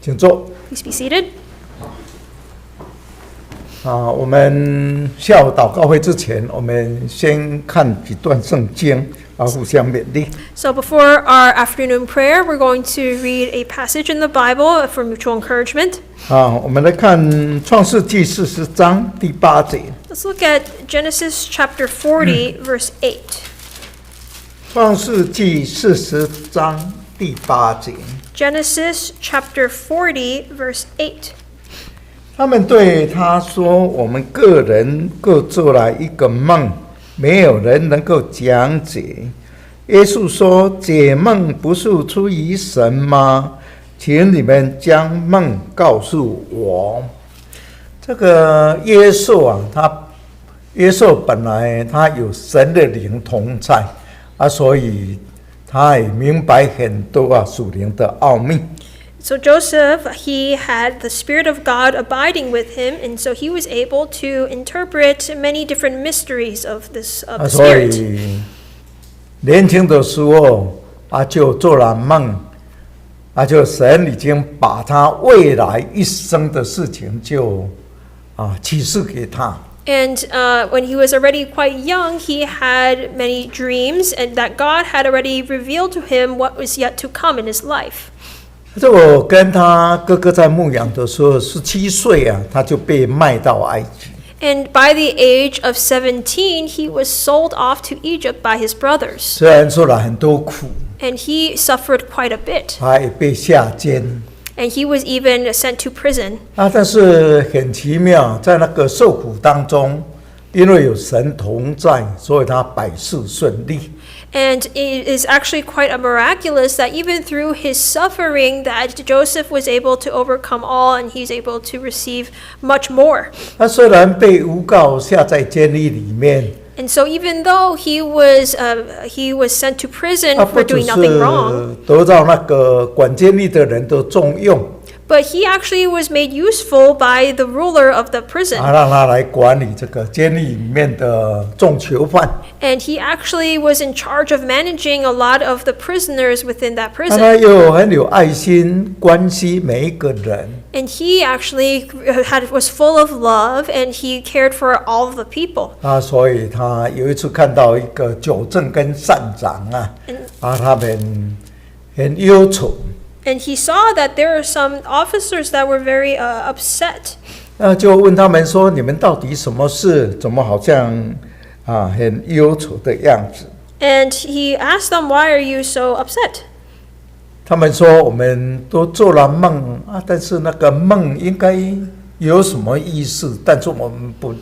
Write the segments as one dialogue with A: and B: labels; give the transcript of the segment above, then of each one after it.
A: 请坐。
B: Please be seated.
A: 我们下午祷告会之前，我们先看几段圣经，互相勉励。
B: So before our afternoon prayer, we're going to read a passage in the Bible for mutual encouragement.
A: 我们来看创世纪40章第8节。
B: Let's look at Genesis chapter 40, verse 8.
A: 创世纪40章第8节。
B: Genesis chapter 40, verse 8.
A: 他们对他说：“我们个人各做了一个梦，没有人能够讲解。”耶稣说：“解梦不是出于神吗？请你们将梦告诉我。”这个耶稣耶稣本来他有神的灵同在所以他也明白很多属灵的奥秘。
B: So Joseph, he had the Spirit of God abiding with him, and so he was able to interpret many different mysteries of the Spirit.
A: 所以年轻的时候就做了梦就神已经把他未来一生的事情就启示给他。
B: And when he was already quite young, he had many dreams, and that God had already revealed to him what was yet to come in his life.
A: 我跟他哥哥在牧养的时候，17岁他就被卖到埃及。
B: And by the age of 17, he was sold off to Egypt by his brothers.
A: 虽然受了很多苦，
B: And he suffered quite a bit.
A: 他也被下监。
B: And he was even sent to prison.
A: 但是很奇妙，在那个受苦当中，因为有神同在，所以他百事顺利。
B: And it is actually quite miraculous that even through his suffering that Joseph was able to overcome all and he's able to receive much more.
A: 他虽然被诬告下在监狱里面，
B: And so even though he was sent to prison for doing nothing wrong,
A: 得到那个管监狱的人的重用。
B: but he actually was made useful by the ruler of the prison.
A: 让他来管理这个监狱里面的重囚犯。
B: And he actually was in charge of managing a lot of the prisoners within that
A: 他
B: prison.
A: 又很有爱心，关心每一个人。
B: And he actually was full of love and he cared for all of the people.
A: 所以他有一次看到一个纠正跟善长他们很忧愁。
B: And he saw that there are some officers that were very upset.
A: 就问他们说：“你们到底什么事？怎么好像很忧愁的样子？”
B: And he asked them, "Why are you so upset?"
A: 他们说：“我们都做了梦但是那个梦应该有什么意思，但是我们不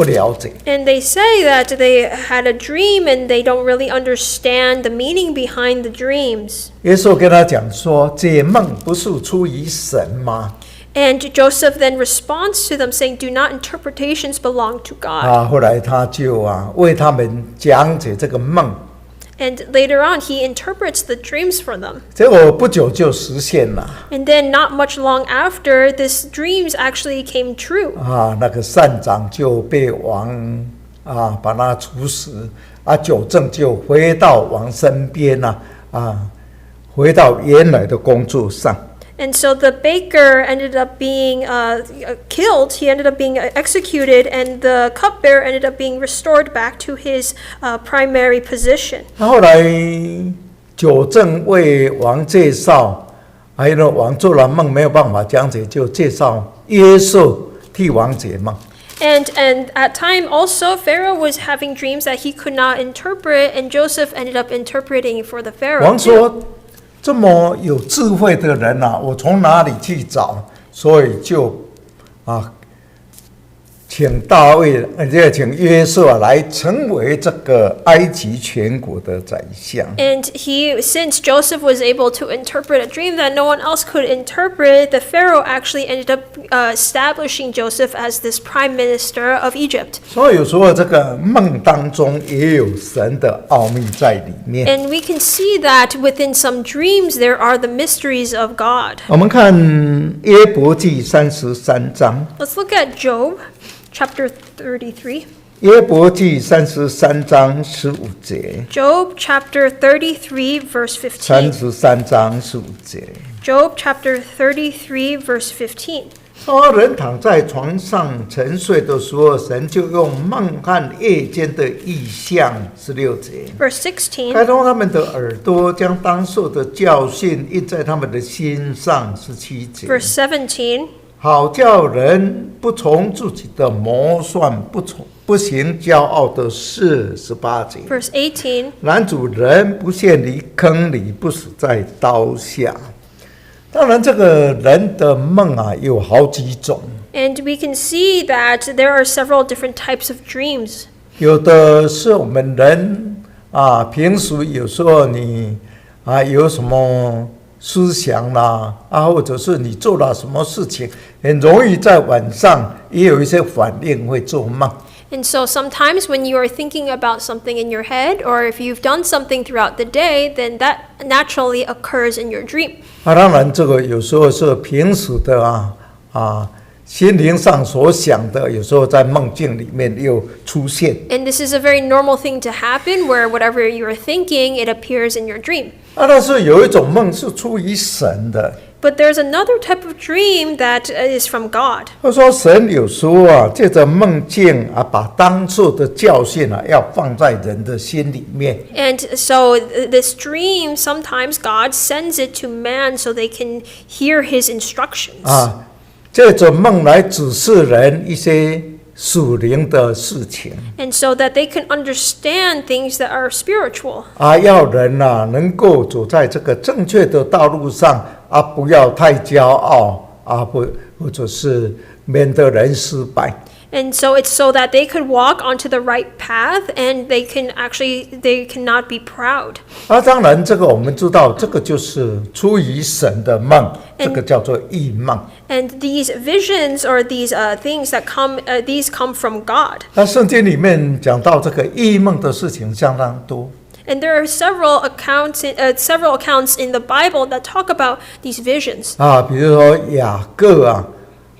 A: 了解。”
B: And they say that they had a dream and they don't really understand the meaning behind the dreams.
A: 耶稣跟他讲说：“解梦不是出于神吗？”
B: And Joseph then responds to them saying, "Do not interpretations belong to God?"
A: 后来他就为他们讲解这个梦。
B: And later on, he interprets the dreams for them.
A: 结果不久就实现了。
B: And then not much long after, these dreams actually came true.
A: 那个善长就被王把他处死纠正就回到王身边回到原来的工作上。
B: And so the baker ended up being killed. He ended up being executed, and the cupbearer ended up being restored back to his primary position.
A: 后来纠正为王介绍，因为王做了梦没有办法讲解，就介绍耶稣替王解梦。
B: And at time also, Pharaoh was having dreams that he could not interpret, and Joseph ended up interpreting for the Pharaoh.
A: 王说：“这么有智慧的人我从哪里去找？”所以就请大卫，请约瑟来成为这个埃及全国的宰相。
B: And since Joseph was able to interpret a dream that no one else could interpret, the Pharaoh actually ended up establishing Joseph as this prime minister of Egypt.
A: 所以有时候这个梦当中也有神的奥秘在里面。
B: And we can see that within some dreams there are the mysteries of God.
A: 我们看约伯记33章。
B: Let's look at Job chapter 33.
A: 约伯记33章15节。
B: Job chapter 33 verse 15.
A: 33章15节。
B: Job chapter 33, verse 15.
A: 当人躺在床上沉睡的时候，神就用梦和夜间的异象，16节。
B: Verse 16.
A: 开通他们的耳朵，将当受的教训印在他们的心上，17节。
B: Verse 17.
A: 好叫人不从自己的谋算，不行骄傲的事，18节。
B: Verse 18.
A: 男主人不陷离坑里，不死在刀下。当然，这个人的梦有好几种。
B: And we can see that there are several different types of dreams.
A: 有的是我们人平时有时候你有什么思想啦或者是你做了什么事情，很容易在晚上也有一些反应，会做梦。
B: And so sometimes when you are thinking about something in your head, or if you've done something throughout the day, then that naturally occurs in your dream.
A: 当然这个有时候是平时的心灵上所想的，有时候在梦境里面又出现。
B: And this is a very normal thing to happen, where whatever you are thinking, it appears in your dream.
A: 但是有一种梦是出于神的。
B: But there's another type of dream that is from God.
A: 他说神有时候借着梦境把当受的教训要放在人的心里面。
B: And so this dream, sometimes God sends it to man so they can hear his instructions.
A: 借着梦来指示人一些属灵的事情。
B: And so that they can understand things that are spiritual.
A: 要人能够走在这个正确的道路上不要太骄傲或者是免得人失败。
B: And so it's so that they could walk onto the right path, and they cannot be proud.
A: 当然这个我们知道，这个就是出于神的梦，这个叫做异梦。
B: And these visions or these things that these come from God.
A: 圣经里面讲到这个异梦的事情相当多。
B: And there are several accounts in the Bible that talk about these visions.
A: 比如说雅各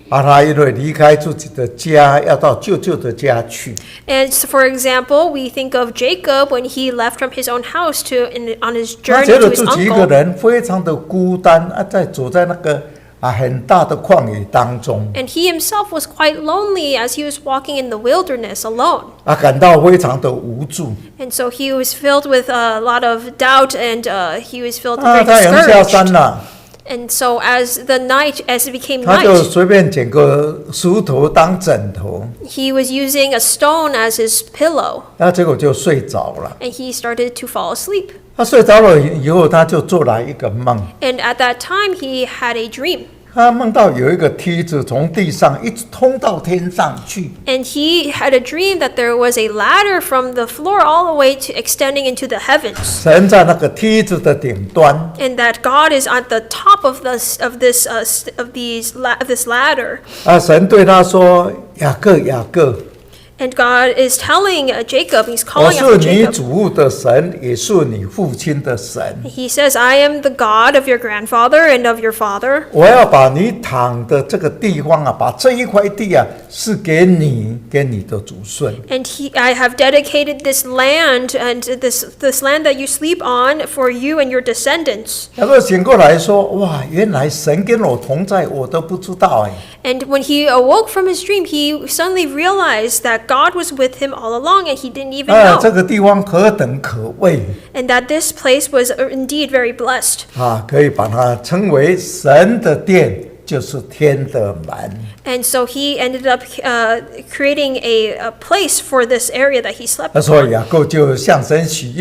A: 他因为离开自己的家，要到舅舅的家去。
B: And so, for example, we think of Jacob when he left from his own house on his
A: 他
B: journey
A: 觉
B: to
A: 得
B: his
A: 自己一个
B: uncle.
A: 人非常的孤单走在那个很大的旷野当中。
B: And he himself was quite lonely as he was walking in the wilderness alone.
A: 感到非常的无助。
B: And so he was filled with a lot of doubt, and he was filled with very
A: 太阳下山
B: discouraged.
A: 了。
B: And so as it became
A: 他就
B: night,
A: 随便捡个石头当枕头，
B: he was using a stone as his pillow,
A: 结果就睡着了。
B: and he started to fall asleep.
A: 他睡着了以后，他就做了一个梦。
B: And at that time, he had a dream.
A: 他梦到有一个梯子从地上一直通到天上去。
B: And he had a dream that there was a ladder from the floor all the way to extending into the heavens.
A: 神在那个梯子的顶端。
B: And that God is at the top of this ladder.
A: 神对他说：“雅各，雅各。”
B: And God is telling Jacob, he's
A: 我
B: calling
A: 是
B: after
A: 你
B: Jacob.
A: 祖父的神，也是你父亲的神。
B: He says, I am the God of your grandfather and of your father.
A: 我要把你躺的这个地方把这一块地是给你的祖孙。
B: And I have dedicated this land and this land that you sleep on for you and your descendants.
A: 雅各醒过来说：“哇，原来神跟我同在，我都不知道哎。”
B: And when he awoke from his dream, he suddenly realized that God was with him all along, and he didn't even know.
A: 这个地方何等可畏
B: And that this place was indeed very blessed.
A: 可以把它称为神的殿，就是天的门。
B: And so he ended up creating a place for this area that he slept
A: 他说
B: on.
A: 雅各就向神许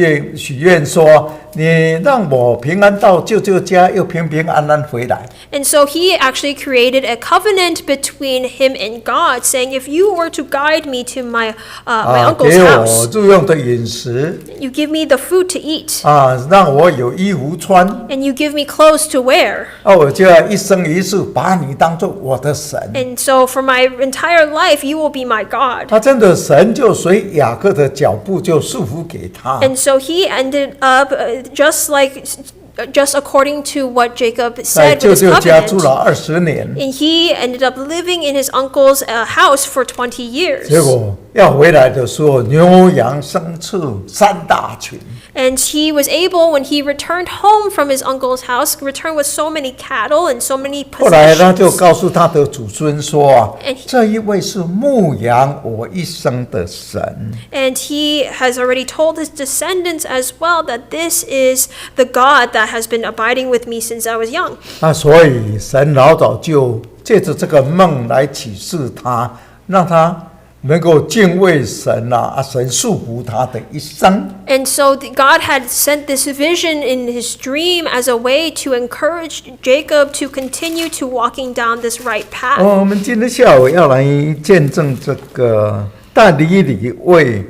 A: 愿说：“你让我平安到舅舅家，又平平安安回来。”
B: And so he actually created a covenant between him and God, saying, if you were to guide me to my uncle's
A: 给我
B: house,
A: 日用的饮食
B: you give me the food to eat,
A: 让我有衣服穿
B: and you give me clothes to wear.
A: 我就要一生一世把你当作我的神。
B: And so for my entire life, you will be my God.
A: 他真的神就随雅各的脚步就束缚给他。
B: And so he ended up just according to what Jacob
A: 在
B: said
A: 舅
B: with his
A: 舅家住
B: covenant.
A: 了20年，
B: And he ended up living in his uncle's house for 20 years.
A: 结果要回来的时候，牛羊牲畜3大群。
B: And he was able, when he returned home from his uncle's house, returned with so many cattle and so many
A: 后来他就
B: possessions.
A: 告诉他的祖孙说啊
B: And，
A: 这一位是牧养我一生的神。
B: And he has already told his descendants as well that this is the God that has been abiding with me since I was young.
A: 所以神老早就借着这个梦来启示他，让他能够敬畏神啊，神束缚他的一生。
B: And so God had sent this vision in his dream as a way to encourage Jacob to continue to walking down this right path.
A: 我们今天下午要来见证这个但以理为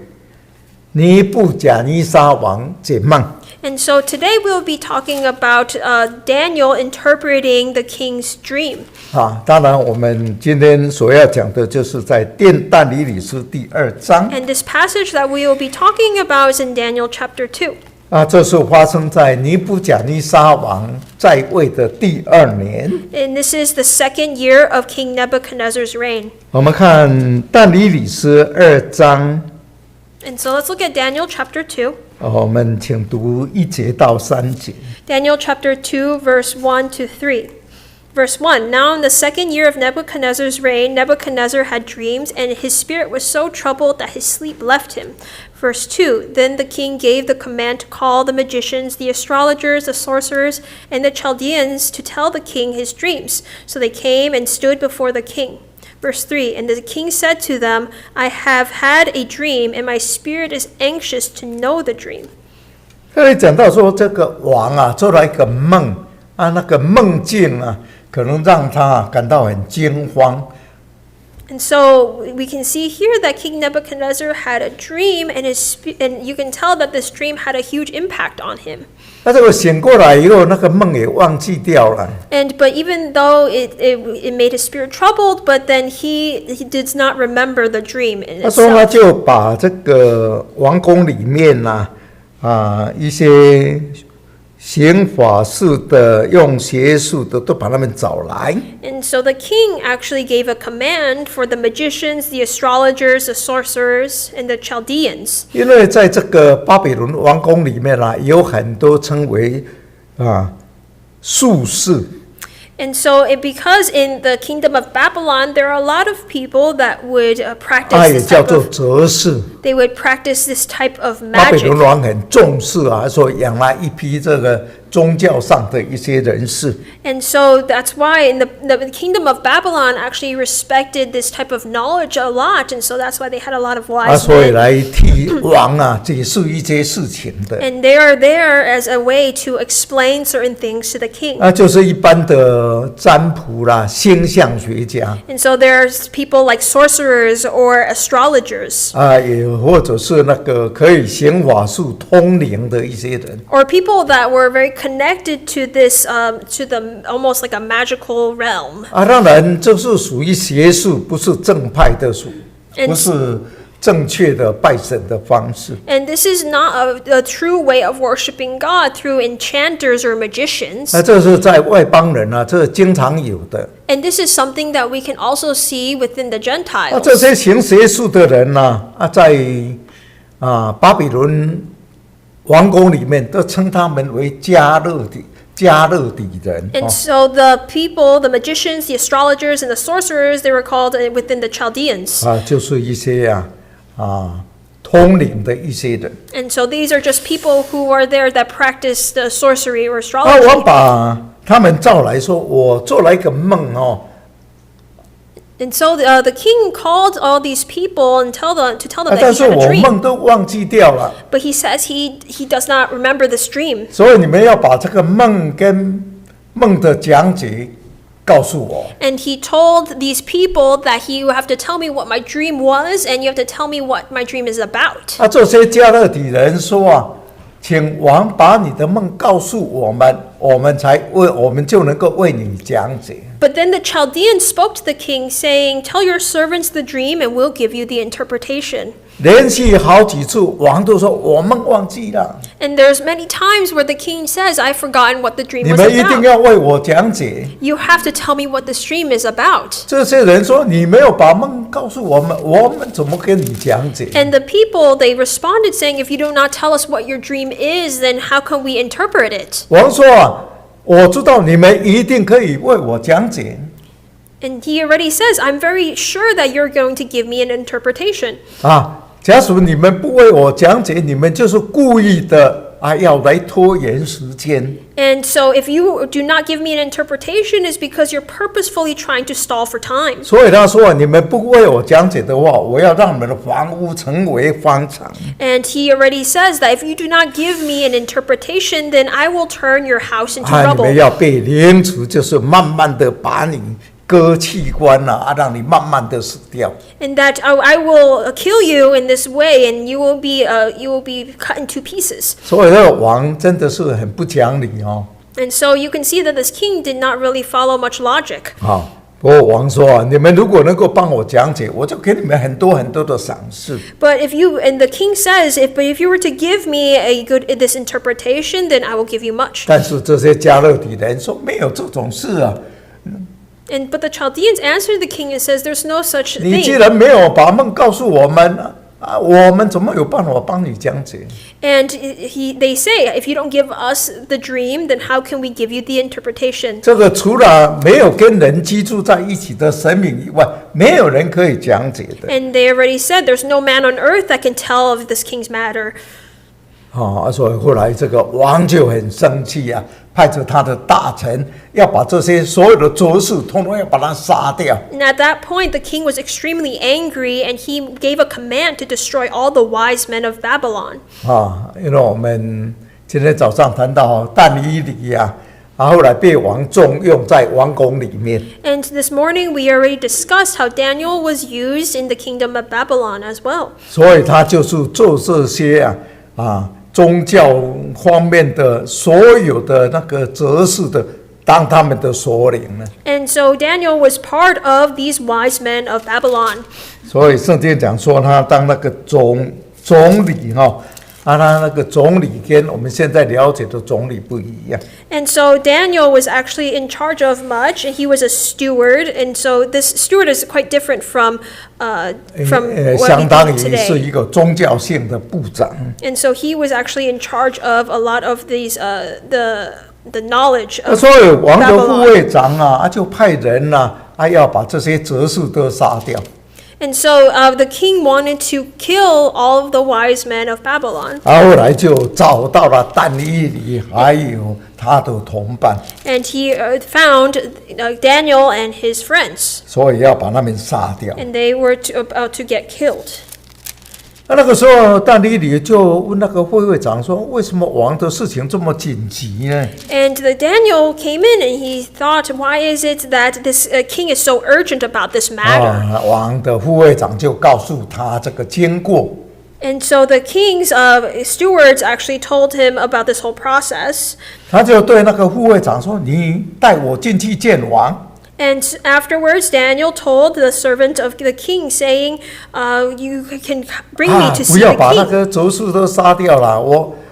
A: 尼布甲尼撒王解梦。
B: And so today we'll be talking about Daniel interpreting the king's dream.
A: 当然我们今天所要讲的就是在但以理书第2章。
B: And this passage that we will be talking about is in Daniel chapter 2.
A: 这是发生在尼布甲尼撒王在位的第2年。
B: And this is the second year of King Nebuchadnezzar's reign.
A: 我们看但以理书2章。
B: And so let's look at Daniel chapter 2.
A: 我们请读1节到3节。
B: Daniel chapter 2, verse 1 to 3. Verse 1, Now in the second year of Nebuchadnezzar's reign, Nebuchadnezzar had dreams, and his spirit was so troubled that his sleep left him. Verse 2, Then the king gave the command to call the magicians, the astrologers, the sorcerers, and the Chaldeans to tell the king his dreams. So they came and stood before the king. Verse 3, And the king said to them, I have had a dream, and my spirit is anxious to know the dream.
A: 这里讲到说，这个王啊做了一个梦啊，那个梦境啊，可能让他感到很惊慌。
B: And so we can see here that King Nebuchadnezzar had a dream, and you can tell that this dream had a huge impact on him.
A: 那这个醒过来以后，那个梦也忘记掉了。
B: But even though it made his spirit troubled, but then he did not remember the dream in
A: 他说他
B: itself.
A: 就把这个王宫里面一些行法术的、用邪术的，都把他们找来。
B: And so the king actually gave a command for the magicians, the astrologers, the sorcerers, and the Chaldeans.
A: 因为在这个巴比伦王宫里面有很多称为术士。
B: And so because in the kingdom of Babylon, there are a lot of people that would practice
A: 也
B: this
A: 叫
B: type
A: 做
B: of,
A: 哲士。
B: they would practice this type of
A: 巴比
B: magic.
A: 伦王很重视所以养来一批这个宗教上的一些人士。
B: And so that's why in the kingdom of Babylon actually respected this type of knowledge a lot. And so that's why they had a lot of wise
A: 所以
B: men.
A: 来替王解释一些事情的。
B: And they are there as a way to explain certain things to the king.
A: 就是一般的占卜啦、星象学家。
B: And so there's people like sorcerers or astrologers.
A: 也或者是那个可以行法术、通灵的一些人。
B: Or people that were very connected to this, to the almost like a magical realm.
A: 当然这是属于邪术，不是正派的术，
B: And
A: 不是正确的拜神的方式。
B: And this is not a true way of worshiping God through enchanters or magicians.
A: 这是在外邦人这经常有的。
B: And this is something that we can also see within the Gentiles.
A: 这些行邪术的人在巴比伦王宫里面都称他们为加勒底人。
B: And so the people, the magicians, the astrologers, and the sorcerers, they were called within the Chaldeans.
A: 就是一些通灵的一些人。
B: And so these are just people who are there that practice the sorcery or
A: 我
B: astrology.
A: 把他们召来说，我做了一个梦
B: And so the king called all these people and to tell them
A: 但
B: that
A: 是
B: he had
A: 我
B: a dream.
A: 梦都忘记掉了，
B: But he says he does not remember this dream.
A: 所以你们要把这个梦跟梦的讲解告诉我。
B: And he told these people that you have to tell me what my dream was, and you have to tell me what my dream is about.
A: 这些加勒底人说请王把你的梦告诉我们，我们就能够为你讲解。
B: But then the Chaldeans spoke to the king, saying, Tell your servants the dream, and we'll give you the interpretation.
A: 连续好几次，王都说我们忘记了。
B: And there's many times where the king says, I've forgotten what the dream
A: 你
B: was
A: 们一定
B: about.
A: 要为我讲解。
B: You have to tell me what this dream is about.
A: 这些人说你没有把梦告诉我们，我们怎么跟你讲解？
B: And the people, they responded saying, if you do not tell us what your dream is, then how can we interpret it?
A: 王说啊，我知道你们一定可以为我讲解。
B: And he already says, I'm very sure that you're going to give me an interpretation.
A: 假使你们不为我讲解，你们就是故意的要来拖延时间。
B: And so if you do not give me an interpretation, it's because you're purposefully trying to stall for time.
A: 所以他说，你们不为我讲解的话，我要让你们的房屋成为荒场。
B: And he already says that if you do not give me an interpretation, then I will turn your house into
A: 你
B: rubble.
A: 们要被连除，就是慢慢的把你割器官让你慢慢的死掉。
B: And that I will kill you in this way, and you will be cut into pieces.
A: 所以这个王真的是很不讲理哦。
B: And so you can see that this king did not really follow much logic.
A: 不过王说你们如果能够帮我讲解，我就给你们很多很多的赏赐。
B: But and the king says, if you were to give me this interpretation, then I will give you much.
A: 但是这些加勒底人说没有这种事啊。
B: But the Chaldeans answered the king and says, there's no such
A: 你既
B: thing.
A: 然没有把梦告诉我们我们怎么有办法帮你讲解？
B: And they say, if you don't give us the dream, then how can we give you the interpretation?
A: 这个除了没有跟人居住在一起的神明以外，没有人可以讲解的。
B: And they already said, there's no man on earth that can tell of this king's matter.
A: 所以后来这个王就很生气派着他的大臣要把这些所有的哲士统统要把他杀掉。
B: And at that point, the king was extremely angry, and he gave a command to destroy all the wise men of Babylon.
A: 因为我们今天早上谈到但以理后来被王重用在王宫里面。
B: And this morning, we already discussed how Daniel was used in the kingdom of Babylon as well.
A: 所以他就是做这些宗教方面的所有的那个哲士的，当他们的首领呢。
B: And so Daniel was part of these wise men of Babylon.
A: 所以圣经讲说他当那个总理他那个总理跟我们现在了解的总理不一样。
B: And so Daniel was actually in charge of much, and he was a steward. And so this steward is quite different from what we
A: 相当
B: do
A: 于是
B: today.
A: 一个宗教性的部长。
B: And so he was actually in charge of a lot of these the knowledge of
A: 所以王的护
B: Babylon.
A: 卫长就派人要把这些哲士都杀掉。
B: And so the king wanted to kill all of the wise men of Babylon.
A: 后来就找到了但以理还有他的同伴，
B: And he found Daniel and his friends.
A: 所以要把他们杀掉。
B: And they were about to get killed.
A: 那个时候但以理就问那个护卫长说：“为什么王的事情这么紧急呢？”
B: And Daniel came in and he thought, why is it that this king is so urgent about this matter?
A: 王的护卫长就告诉他这个经过。
B: And so the king's stewards actually told him about this whole process.
A: 他就对那个护卫长说：“你带我进去见王。”
B: And afterwards, Daniel told the servant of the king, saying, you can bring me to
A: 不
B: see
A: 要
B: the
A: 把那
B: king.
A: 个哲士都杀掉了，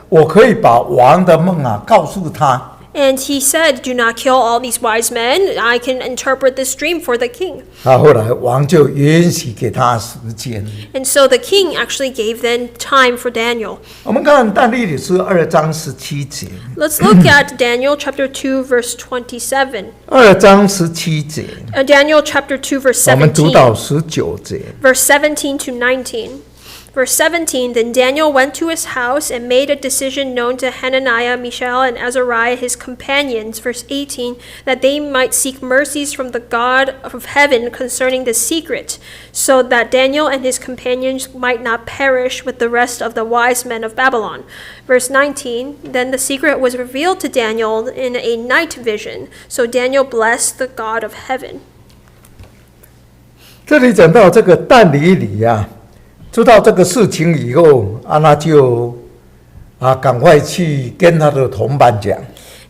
A: 我可以把王的梦告诉他。
B: And he said, do not kill all these wise men. I can interpret this dream for the king.
A: 后来王就允许给他时间。
B: And so the king actually gave them time for Daniel.
A: 我们看但以理书2章17节。
B: Let's look at Daniel chapter 2, verse 27.
A: 2章17节，
B: Daniel chapter 2, verse
A: 我们读到
B: 17.
A: 19节。
B: Verse 17 to 19. Verse 17, then Daniel went to his house and made a decision known to Hananiah, Mishael, and Azariah, his companions. Verse 18, that they might seek mercies from the God of heaven concerning the secret, so that Daniel and his companions might not perish with the rest of the wise men of Babylon. Verse 19, then the secret was revealed to Daniel in a night vision. So Daniel blessed the God of heaven.
A: 这里讲到这个但以理知道这个事情以后他就赶快去跟他的同伴讲。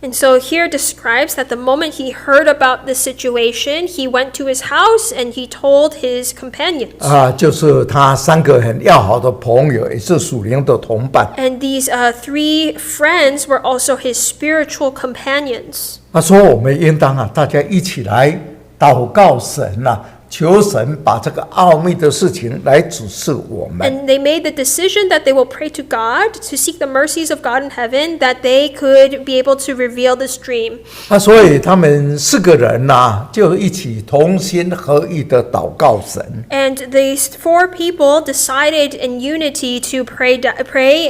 B: And so here describes that the moment he heard about the situation, he went to his house and he told his companions.
A: 就是他3个很要好的朋友，也是属灵的同伴。
B: And these 3 friends were also his spiritual companions.
A: 他说我们应当大家一起来祷告神求神把这个奥秘的事情来指示我们。
B: And they made the decision that they will pray to God to seek the mercies of God in heaven, that they could be able to reveal this dream.
A: 所以他们4个人就一起同心合意的祷告神。
B: And these 4 people decided in unity to pray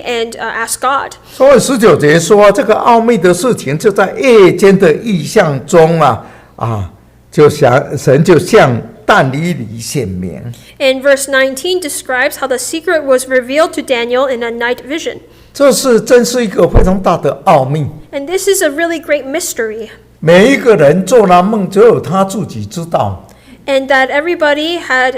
B: and ask God.
A: 所以19节说，这个奥秘的事情就在夜间的异象中神就向但以理显明。
B: And verse 19 describes how the secret was revealed to Daniel in a night vision.
A: 这真是一个非常大的奥秘。
B: And this is a really great mystery.
A: 每一个人做了梦，只有他自己知道。
B: And that everybody had,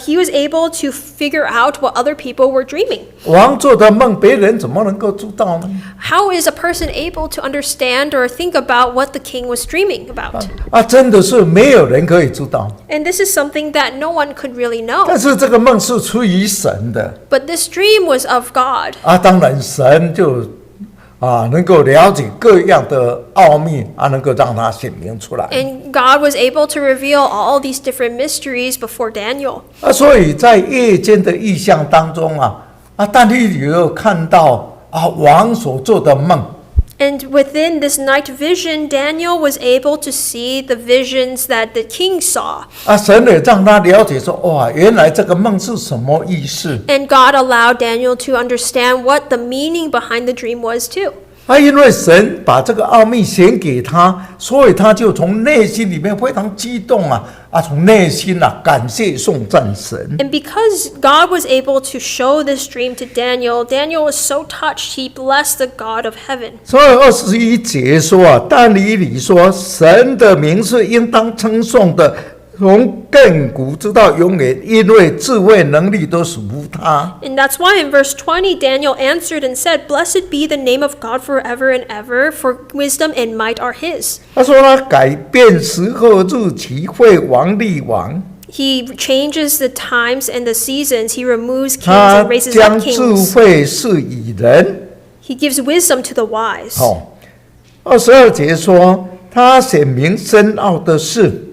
B: he was able to figure out what other people were dreaming.
A: 王做的梦，别人怎么能够知道呢？
B: How is a person able to understand or think about what the king was dreaming about?
A: 真的是没有人可以知道。
B: And this is something that no one could really
A: 但
B: know.
A: 是这个梦是出于神的。
B: But this dream was of God.
A: 当然神就能够了解各样的奥秘能够让他显明出来。
B: And God was able to reveal all these different mysteries before Daniel.
A: 所以在夜间的异象当中但以理有看到王所做的梦。
B: And within this night vision, Daniel was able to see the visions that the king saw.
A: 神也让他了解说，原来这个梦是什么意思。
B: And God allowed Daniel to understand what the meaning behind the dream was too.
A: 因为神把这个奥秘显给他，所以他就从内心里面非常激动从内心感谢颂赞神。
B: And because God was able to show this dream to Daniel, Daniel was so touched, he blessed the God of heaven.
A: 所以21节说但以理说，神的名是应当称颂的，从亘古直到永远，因为智慧能力都属乎他。
B: And that's why in verse 20, Daniel answered and said, Blessed be the name of God forever and ever, for wisdom and might are his.
A: 他说他改变时候日期，废王立王。
B: He changes the times and the seasons. He removes kings
A: 他
B: and raises
A: 将
B: up
A: 智
B: kings.
A: 慧赐予人。
B: He gives wisdom to the wise.
A: 22节说，他显明深奥的事。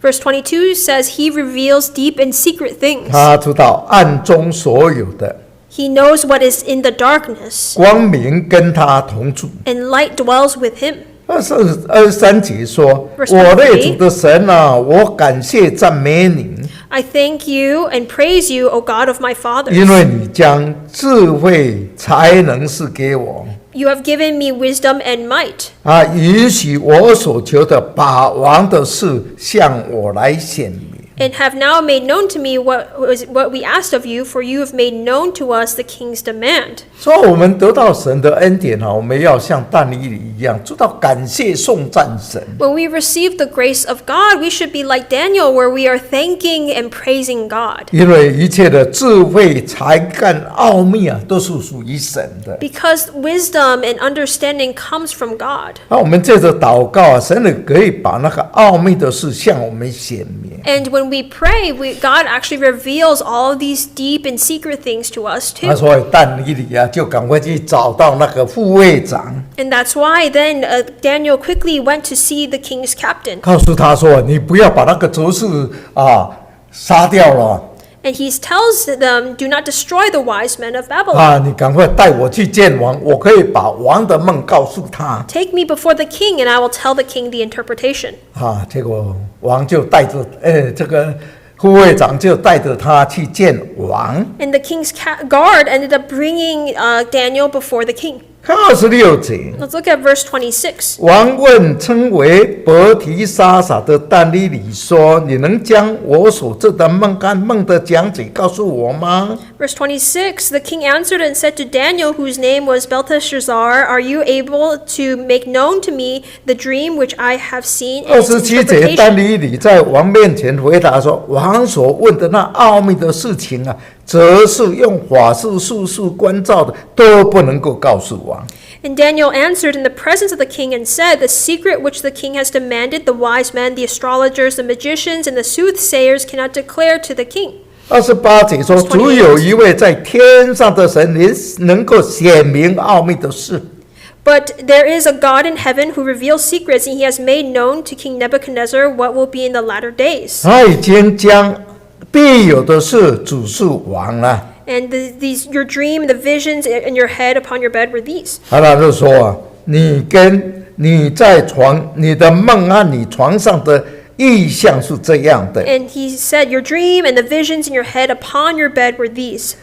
B: Verse 22 says, He reveals deep and secret things.
A: 他知道暗中所有的。
B: He knows what is in the darkness,
A: 光明跟他同住。
B: and light dwells with him.
A: 23节说，
B: Verse
A: 我列
B: 23
A: 祖的神我感谢赞美你，
B: I thank you and praise you, O God of my fathers.
A: 因为你将智慧才能赐给我。
B: You have given me wisdom and might.
A: 允许我所求的把王的事向我来显明。
B: And have now made known to me what we asked of you, for you have made known to us the king's demand.
A: 所以我们得到神的恩典我们要像但以理一样，知道感谢颂赞神。
B: When we receive the grace of God, we should be like Daniel, where we are thanking and praising God.
A: 因为一切的智慧、才干、奥秘都是属于神的。
B: Because wisdom and understanding comes from God.
A: 我们借着祷告神也可以把那个奥秘的事向我们显明。
B: And when we pray, God actually reveals all of these deep and secret things to us too.
A: 所以但以理就赶快去找到那个护卫长，
B: And that's why then Daniel quickly went to see the king's captain.
A: 告诉他说：“你不要把那个哲士杀掉了
B: And he tells them, do not destroy the wise men of Babylon.
A: 你赶快带我去见王，我可以把王的梦告诉他。
B: Take me before the king, and I will tell the king the interpretation.
A: 结果王就带着这个护卫长就带着他去见王。
B: And the king's guard ended up bringing Daniel before the king.
A: 看26节，
B: Let's look at verse 26.
A: 王问称为伯提沙撒的但以理说：“你能将我所知的梦和梦的讲解告诉我吗？”
B: Verse 26, the king answered and said to Daniel, whose name was Belteshazzar, Are you able to make known to me the dream which I have seen and its
A: 27节，但
B: interpretation?
A: 以理在王面前回答说：“王所问的那奥秘的事情则是用法术、术数、关照的，都不能够告诉王。
B: And Daniel answered in the presence of the king and said, The secret which the king has demanded, the wise men, the astrologers, the magicians, and the soothsayers cannot declare to the king.
A: 28节说，主有一位在天上的神，能够显明奥秘的事。
B: But there is a God in heaven who reveals secrets, and he has made known to King Nebuchadnezzar what will be in the latter days.
A: 他已经将必有的事指示王了。
B: And your dream, the visions in your head upon your bed were these.
A: 他就说啊，你在床，你的梦和你床上的意象是这样的。
B: And he said, Your dream and the visions in your head upon your bed were these.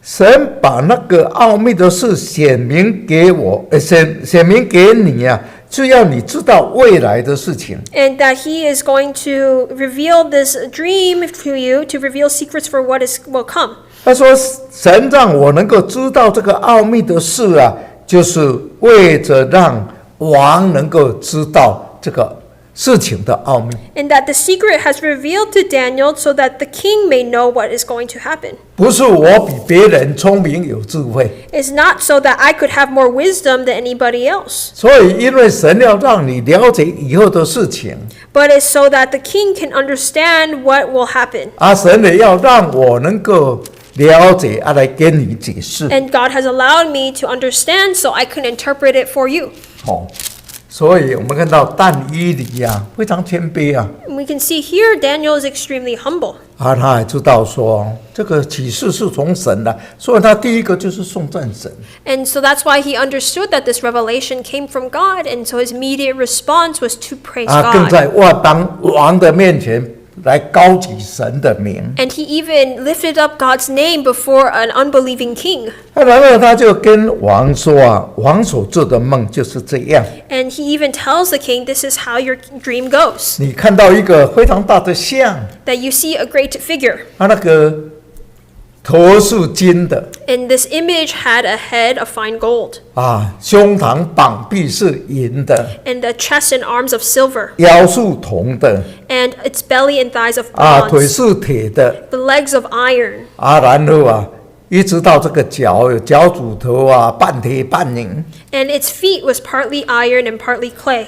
A: 神把那个奥秘的事显明给我，显明给你啊，就要你知道未来的事情。
B: And that he is going to reveal this dream to you, to reveal secrets for what will come.
A: 他说，神让我能够知道这个奥秘的事啊，就是为着让王能够知道这个事情的奥秘。
B: And that the secret has revealed to Daniel so that the king may know what is going to happen.
A: 不是我比别人聪明有智慧，
B: It's not so that I could have more wisdom than anybody else,
A: 所以因为神要让你了解以后的事情，
B: but it's so that the king can understand what will happen.
A: 神也要让我能够了解来跟你解释。
B: And God has allowed me to understand so I can interpret it for you.
A: 所以我们看到但以理啊，非常谦卑啊。
B: And we can see here Daniel is extremely humble.
A: 他也知道说这个启示是从神的，所以他第一个就是颂赞神。
B: And so that's why he understood that this revelation came from God, and so his immediate response was to praise
A: 更
B: God.
A: 在外邦王的面前来高举神的名。
B: And he even lifted up God's name before an unbelieving king.
A: 然后他就跟王说啊，王所做的梦就是这样。
B: And he even tells the king, this is how your dream goes.
A: 你看到一个非常大的像，
B: That you see a great figure.
A: 他那个头是金的
B: And this image had a head of fine gold.
A: 胸膛膀臂是银的，
B: And the chest and arms of silver.
A: 腰是铜的，
B: And its belly and thighs of
A: 腿
B: bronze.
A: 是铁的，
B: The legs of iron.
A: 然后一直到这个脚，有脚趾头半铁半银。
B: And its feet was partly iron and partly clay.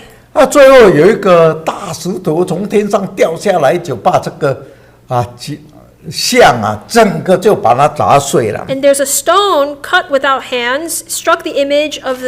A: 最后有一个大石头从天上掉下来，就把这个像整个就把它砸碎了。
B: And there's a stone cut without hands, struck the image of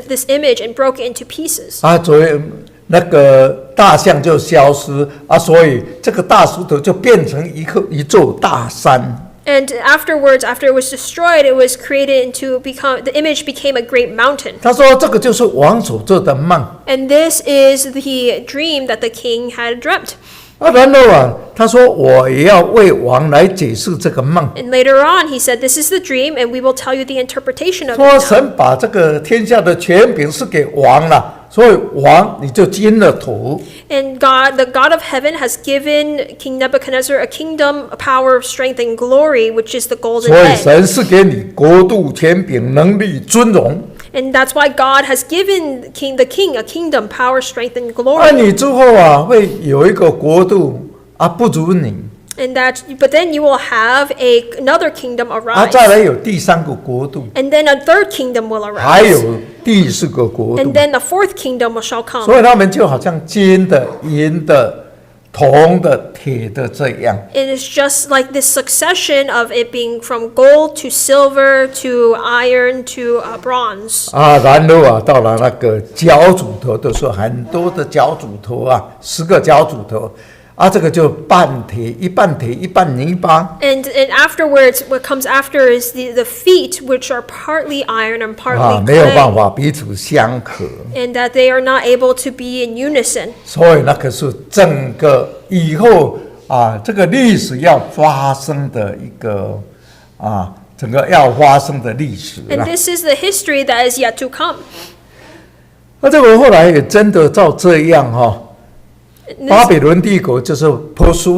B: this image and broke it into pieces.
A: 所以那个大象就消失所以这个大石头就变成一座大山。
B: And afterwards, after it was destroyed, it was created the image became a great mountain.
A: 他说这个就是王所做的梦。
B: And this is the dream that the king had dreamt.
A: 然后他说我也要为王来解释这个梦。
B: And later on, he said, This is the dream, and we will tell you the interpretation of
A: 说
B: it.
A: 神把这个天下的权柄是给王了，所以王你就金了头。
B: And God, the God of heaven, has given King Nebuchadnezzar a kingdom, a power, strength, and glory, which is the golden
A: 所以
B: head.
A: 神是给你国度、权柄、能力、尊荣。
B: And that's why God has given the king a kingdom, power, strength, and glory.
A: 你之后会有一个国度不如你。
B: But then you will have another kingdom arise.
A: 再来有第三个国度，
B: And then a third kingdom will
A: 还
B: arise.
A: 有第四个国度
B: And。then the fourth kingdom shall come.
A: 所以他们就好像金的、银的、铜的、铁的这样。
B: It is just like this succession of it being from gold to silver to iron to bronze.
A: 然后到了那个脚趾头的时候，很多的脚趾头10个脚趾头。这个就半铁一半铁一半泥巴。
B: And afterwards, what comes after is the feet, which are partly iron and partly
A: 没有办
B: clay.
A: 法彼此相合。
B: And that they are not able to be in unison.
A: 所以那个是整个以后这个历史要发生的一个整个要发生的历史。
B: And this is the history that is yet to come.
A: 这个后来也真的照这样巴比伦帝国就是波斯。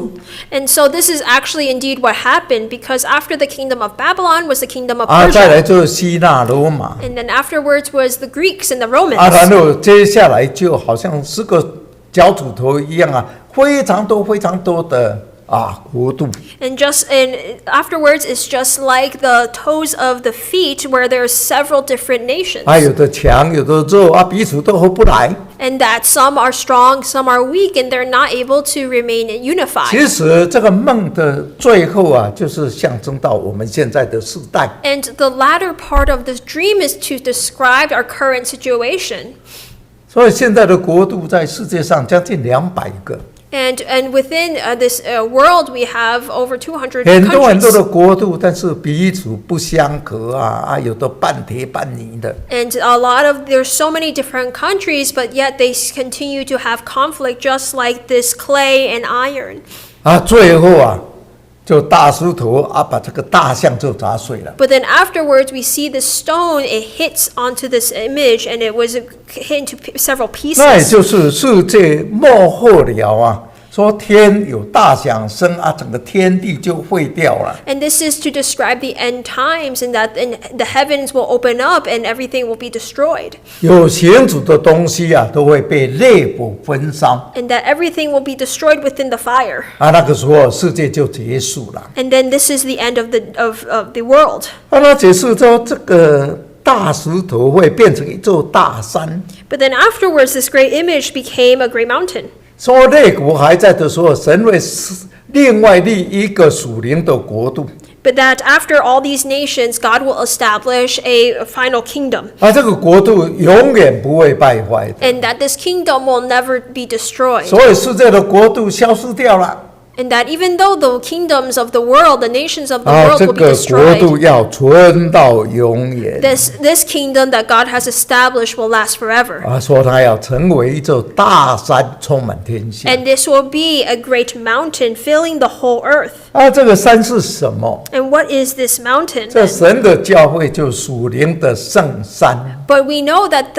B: And so this is actually indeed what happened, because after the kingdom of Babylon was the kingdom of
A: 再来
B: Persia.
A: 就是希腊罗马。
B: And then afterwards was the Greeks and the Romans.
A: 然后接下来就好像10个脚趾头一样非常多非常多的国度。
B: And afterwards, it's just like the toes of the feet, where there's several different nations.
A: 有的强，有的弱，彼此都合不来。
B: And that some are strong, some are weak, and they're not able to remain unified.
A: 其实这个梦的最后就是象征到我们现在的世代。
B: And the latter part of this dream is to describe our current situation.
A: 所以现在的国度在世界上将近200个。
B: And within this world, we have over 200
A: 很多
B: countries.
A: 的国度，但是彼此不相合有的半铁半泥的。
B: And there's so many different countries, but yet they continue to have conflict, just like this clay and iron.
A: 最后就大石头把这个大象就砸碎了。
B: But then afterwards, we see the stone, it hits onto this image, and it was hit into several
A: 那也
B: pieces.
A: 就是世界末后了说天有大响声整个天地就废掉了。
B: And this is to describe the end times, and that the heavens will open up and everything will be destroyed.
A: 有形主的东西都会被烈火焚烧。
B: And that everything will be destroyed within the fire.
A: 那个时候世界就结束了。
B: And then this is the end of the world.
A: 那解释说这个大石头会变成一座大山。
B: But then afterwards, this great image became a great mountain.
A: 说列国还在的时候，神会另外立一个属灵的国度。
B: But that after all these nations, God will establish a final kingdom.
A: 这个国度永远不会败坏的。
B: And that this kingdom will never be destroyed.
A: 所以世界的国度消失掉了。
B: And that even though the kingdoms of the world, the nations of the
A: 这
B: world will be
A: 个国度
B: destroyed,
A: 要存到永远。
B: this kingdom that God has established will last forever.
A: 说它要成为一座大山，充满天下。
B: And this will be a great mountain filling the whole earth.
A: 这个山是什么？
B: And what is this mountain?
A: 这神的教会就属灵的圣山，
B: But we know that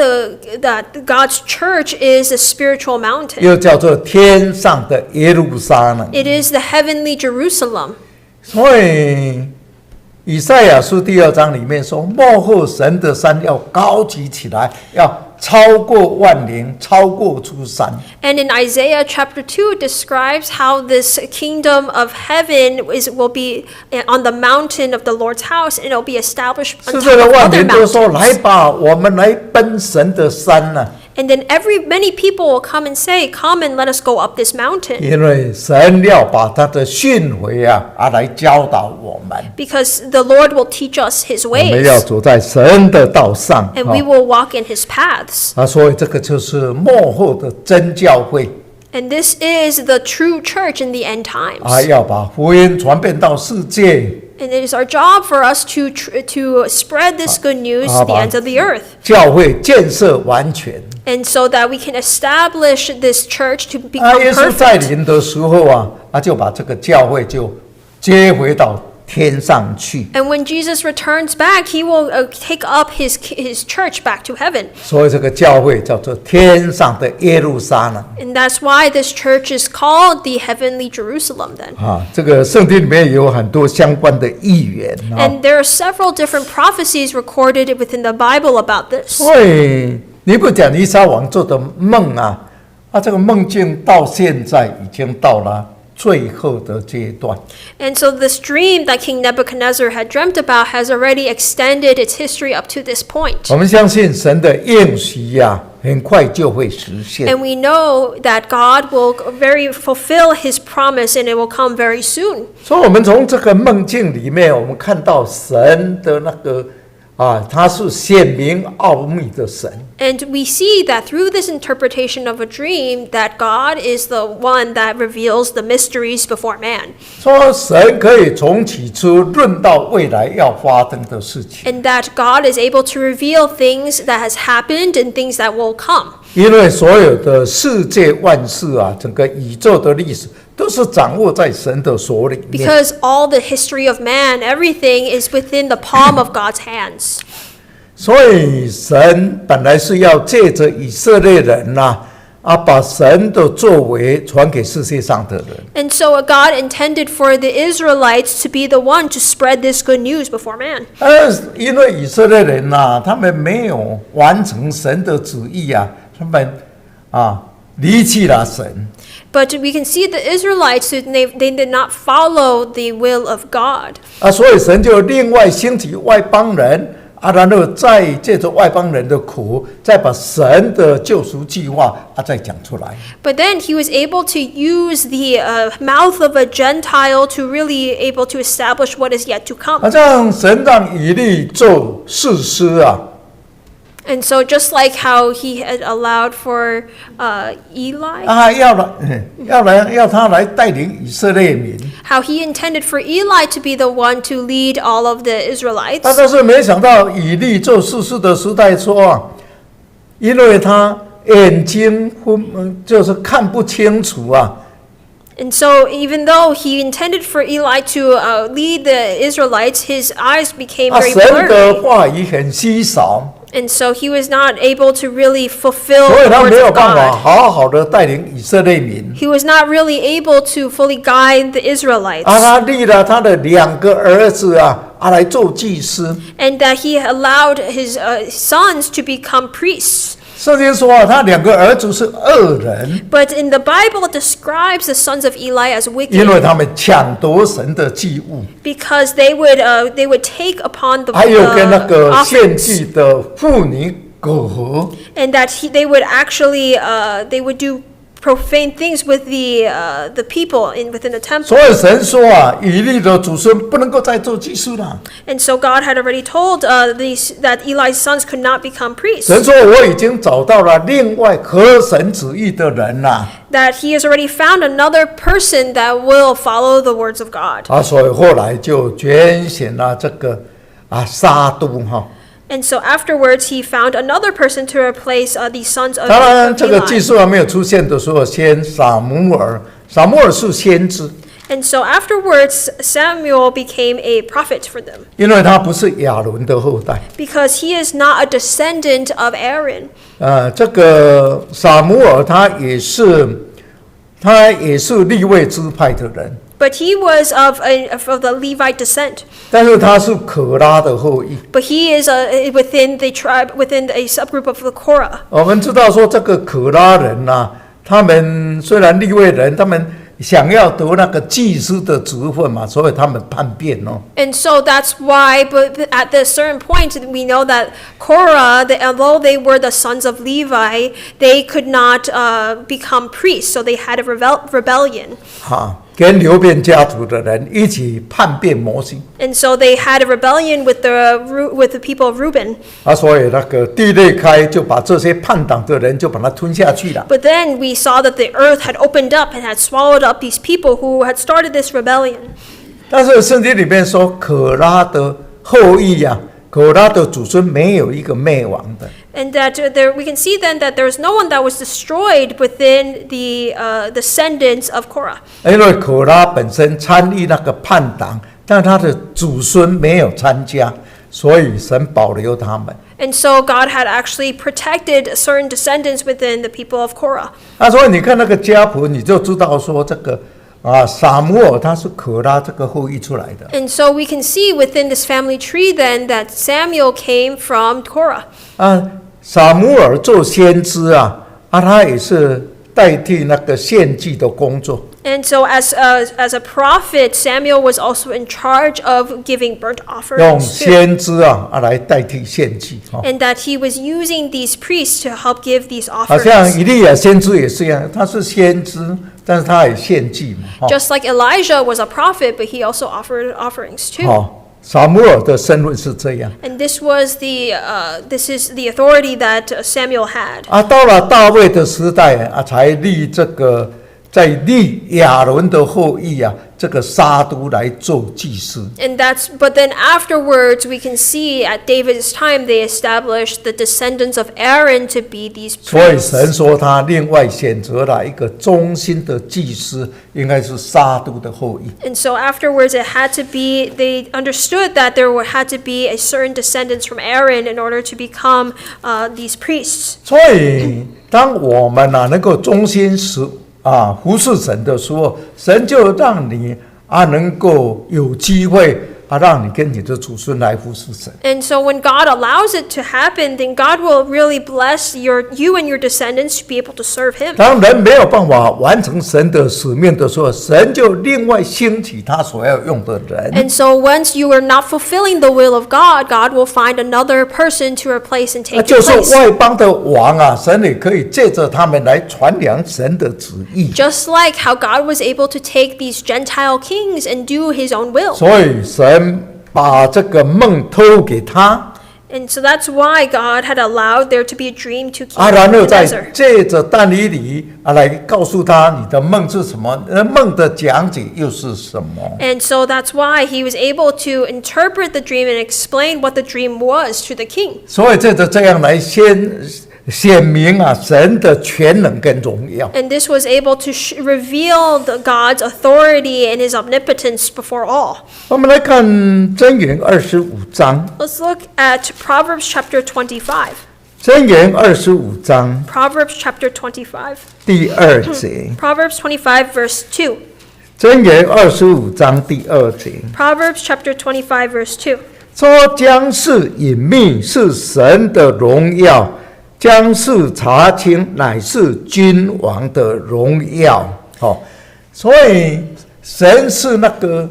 B: that God's church is a spiritual mountain.
A: 又叫做天上的耶路撒冷。
B: It is the heavenly Jerusalem.
A: 所以以赛亚书第2章里面说，末后神的山要高举起来，要超过万灵，超过诸山。
B: And in Isaiah chapter 2 describes how this kingdom of heaven will be on the mountain of the Lord's house, and it will be established on
A: 世
B: top
A: 界的
B: of
A: 万
B: other
A: 灵都说：“来
B: mountains.
A: 吧，我们来奔神的山呢、
B: And then many people will come and say, "Come and let us go up this mountain."
A: 因为神要把他的训诲来教导我们，
B: Because the Lord will teach us His
A: 我们要
B: ways,
A: 走在神的道上。
B: and we will walk in His paths.
A: 所以这个就是末后的真教会
B: And this is the true church in the end times.
A: 要把福音传遍到世界，
B: And it is our job for us to spread this good news to the ends of the earth.
A: 教会建设完全。
B: And so that we can establish this church to become
A: 耶稣再
B: perfect.
A: 临的时候就把这个教会就接回到天上去。
B: And when Jesus returns back, He will take up His church back to heaven.
A: 所以这个教会叫做天上的耶路撒冷。
B: And that's why this church is called the heavenly Jerusalem then.
A: 这个圣经里面有很多相关的预言
B: And there are several different prophecies recorded within the Bible about this.
A: 所以尼布甲尼撒王做的梦这个梦境到现在已经到了最后的阶段。
B: And so this dream that King Nebuchadnezzar had dreamt about has already extended its history up to this point.
A: 我们相信神的应许很快就会实现。
B: And we know that God will fulfill His promise, and it will come very soon.
A: 所以我们从这个梦境里面，我们看到神的那个他是显明奥秘的神。
B: And we see that through this interpretation of a dream, that God is the one that reveals the mysteries before man.
A: 说神可以从起初论到未来要发生的事情，
B: And that God is able to reveal things that has happened and things that will come.
A: 因为所有的世界万事整个宇宙的历史都是掌握在神的手里面。
B: Because all the history of man, everything is within the palm of God's hands.
A: 所以神本来是要借着以色列人把神的作为传给世界上的人。
B: And so God intended for the Israelites to be the one to spread this good news before man.
A: 因为以色列人他们没有完成神的旨意他们离弃了神。
B: But we can see the Israelites, they did not follow the will of God.
A: 所以神就另外兴起外邦人。然后再借着外邦人的苦，再把神的救赎计划再讲出来。
B: But then he was able to use the mouth of a Gentile to really able to establish what is yet to come.
A: 好像神让以利做士师啊。
B: And so just like how he had allowed for Eli,
A: 要他来带领以色列民。
B: how he intended for Eli to be the one to lead all of the Israelites.
A: 但是没想到以利做士师的时代说因为他眼睛就是看不清楚啊。
B: And so even though he intended for Eli to lead the Israelites, his eyes became very
A: 神的
B: blurry.
A: 话语很稀少。
B: And so he was not able to really fulfill
A: 所以
B: the
A: 他
B: words
A: 没有
B: of
A: 办法
B: God.
A: 好好的带领以色列民。
B: He was not really able to fully guide the Israelites.
A: 他立了他的2个儿子来做祭司。
B: And that he allowed his sons to become priests.
A: 圣经说他2个儿子是恶人，
B: But in the Bible, it describes the sons of Eli as
A: 因为
B: wicked
A: 他们抢夺神的祭物，
B: because they would take upon the
A: 还有跟那个献
B: offerings,
A: 祭的妇女苟合。
B: and that they would actually they would do profane things with the people within the temple.
A: 所以神说以利的子孙不能够再做祭司了。
B: And so God had already told that Eli's sons could not become priests.
A: 神说我已经找到了另外合神旨意的人了。
B: That he has already found another person that will follow the words of God.
A: 所以后来就拣选了这个撒督
B: And so afterwards, he found another person to replace the sons of
A: 当然，这个
B: Eli.
A: 技术还没有出现的时候，先撒母耳，撒母耳是先知，
B: And so afterwards, Samuel became a prophet for them
A: 因为他不是亚伦的后代。
B: because he is not a descendant of Aaron.
A: 这个撒母耳他也是利未支派的人，
B: But he was of the Levite descent.
A: 但是他是可拉的后裔。
B: But he is within the tribe, within a subgroup of the Korah.
A: 我们知道说这个可拉人他们虽然利未人，他们想要得那个祭司的职分嘛，所以他们叛变
B: And so that's why, but at a certain point, we know that Korah, although they were the sons of Levi, they could not become priests, so they had a rebellion.
A: 跟流便家族的人一起叛变摩西。
B: And so they had a rebellion with the people of Reuben.
A: 所以那个地裂开，就把这些叛党的人就把它吞下去了。
B: But then we saw that the earth had opened up and had swallowed up these people who had started this rebellion.
A: 但是圣经里面说，可拉的后裔可拉的祖孙没有一个灭亡的。
B: And that we can see then that there was no one that was destroyed within the descendants of Korah.
A: 因为可拉本身参与那个叛党，但他的祖孙没有参加，所以神保留他们。
B: And so God had actually protected certain descendants within the people of Korah.
A: 所以你看那个家谱，你就知道说这个撒母耳他是可拉这个后裔出来的。
B: And so we can see within this family tree then that Samuel came from Korah.
A: 撒母耳做先知他也是代替那个献祭的工作。
B: And so as a prophet, Samuel was also in charge of giving burnt
A: 用
B: offerings too.
A: 先知来代替献祭。
B: And that he was using these priests to help give these
A: 好像
B: offerings.
A: 以利亚先知也是一样，他是先知，但是他也献祭嘛。
B: Just like Elijah was a prophet, but he also offered offerings too.
A: 撒母耳的身份是这样。
B: And this is the authority that Samuel had.
A: 到了大卫的时代才立这个在立亚伦的后裔这个撒督来做祭司。
B: But then afterwards, we can see at David's time, they established the descendants of Aaron to be these
A: 所以
B: priests.
A: 神说他另外选择了一个忠心的祭司，应该是撒督的后裔。
B: And so afterwards, they understood that there had to be a certain descendants from Aaron in order to become these priests.
A: 所以当我们能够忠心服侍神的时候，神就让你能够有机会让你跟你的子孙来服侍神。
B: And so when God allows it to happen, then God will really bless you and your descendants to be able to serve Him.
A: 当人没有办法完成神的使命的时候，神就另外兴起他所要用的人。
B: And so once you are not fulfilling the will of God, God will find another person to replace and take your
A: 就是
B: place.
A: 外邦的王啊，神也可以借着他们来传扬神的旨意。
B: Just like how God was able to take these Gentile kings and do His own will.
A: 所以神把这个梦托给他，
B: And so that's why God had allowed there to be a dream to King
A: 然后再
B: Nebuchadnezzar.
A: 借着但以理来告诉他你的梦是什么，梦的讲解又是什么。
B: And so that's why he was able to interpret the dream and explain what the dream was to the king.
A: 所以借着这样来显明神的全能跟荣耀。
B: And this was able to reveal God's authority and His omnipotence before all.
A: 我们来看箴言25章，
B: Let's look at Proverbs chapter 25.
A: 箴言25章
B: Proverbs chapter 25.
A: 第2节，
B: Proverbs 25 verse 2.
A: 箴言25章第2节，
B: Proverbs chapter 25 verse 2.
A: 说将事隐秘是神的荣耀，将事查清乃是君王的荣耀。所以神是那个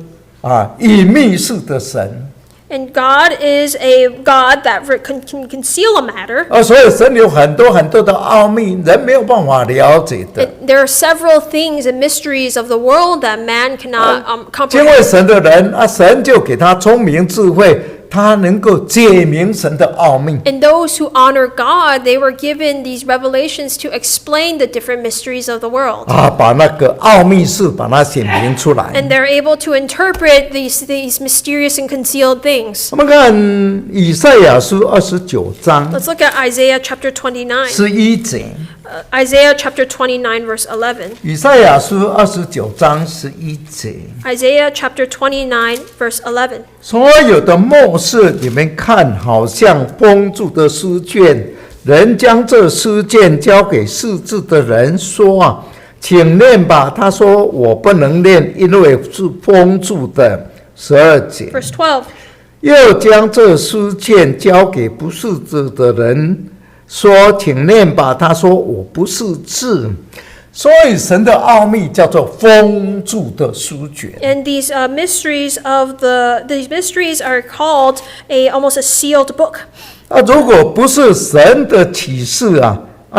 A: 隐秘式的神。
B: And God is a God that can conceal a matter.
A: 所以神有很多很多的奥秘，人没有办法了解的。
B: There are several things and mysteries of the world that man cannot
A: 敬
B: comprehend.
A: 畏神的人神就给他聪明智慧，他能够解明神的奥秘。
B: And those who honor God, they were given these revelations to explain the different mysteries of the world.
A: 把那个奥秘事把它显明出来。
B: And they're able to interpret these mysterious and concealed things.
A: 我们看以赛亚书29章
B: Let's look at Isaiah chapter 29.
A: 11节。
B: Isaiah chapter 29 verse 11.
A: 以赛亚书29章11节。
B: Isaiah chapter 29 verse 11.
A: 所有的默示，你们看，好像封住的书卷，人将这书卷交给识字的人说请念吧。他说我不能念，因为是封住的。12节。
B: Verse 12.
A: 又将这书卷交给不识字的人说请念吧。他说我不识字。所以神的奥秘叫做封住的书卷。
B: And these mysteries are called almost a sealed book.
A: 如果不是神的启示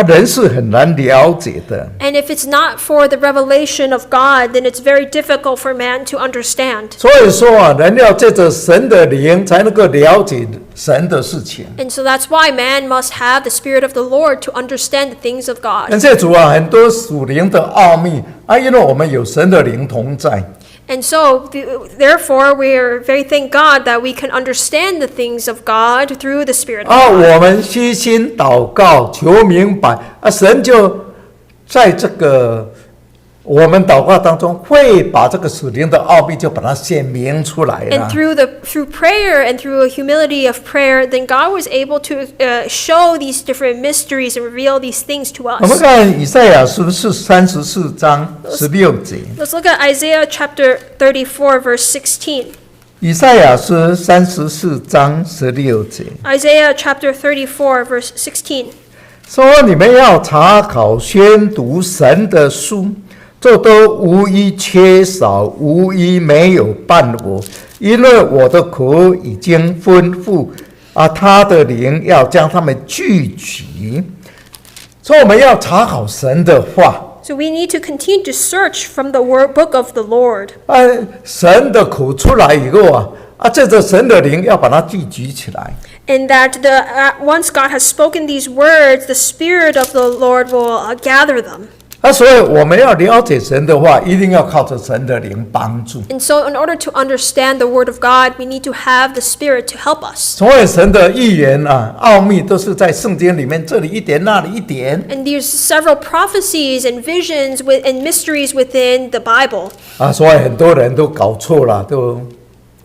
A: 人是很难了解的。
B: And if it's not for the revelation of God, then it's very difficult for man to understand.
A: 所以说人要借着神的灵才能够了解神的事情。
B: And so that's why man must have the Spirit of the Lord to understand the things of God.
A: 感谢主很多属灵的奥秘因为我们有神的灵同在。
B: And so, therefore, we are very thank God that we can understand the things of God through the Spirit of God.
A: 我们虚心祷告求明白神就在这个我们祷告当中会把这个属灵的奥秘就把它显明出来了。
B: And through prayer and through a humility of prayer, then God was able to show these different mysteries and reveal these things to
A: 我们
B: us.
A: 看以赛亚书是34章16节。
B: Let's look at Isaiah chapter 34, verse 16.
A: 以赛亚书34章16节
B: Isaiah chapter 34, verse 16.
A: 说：“你们要查考宣读神的书，这都无一缺少，无一没有伴我，因为我的口已经吩咐他的灵要将他们聚集。”所以我们要查考神的话。
B: So we need to continue to search from the book of the Lord.
A: 神的口出来以后借着神的灵要把它聚集起来。
B: And that once God has spoken these words, the Spirit of the Lord will gather them.
A: 所以我们要了解神的话，一定要靠着神的灵帮助。
B: And so in order to understand the Word of God, we need to have the Spirit to help us.
A: 所有神的预言奥秘都是在圣经里面，这里一点，那里一点。
B: And there's several prophecies and visions and mysteries within the Bible.
A: 所以很多人都搞错了，都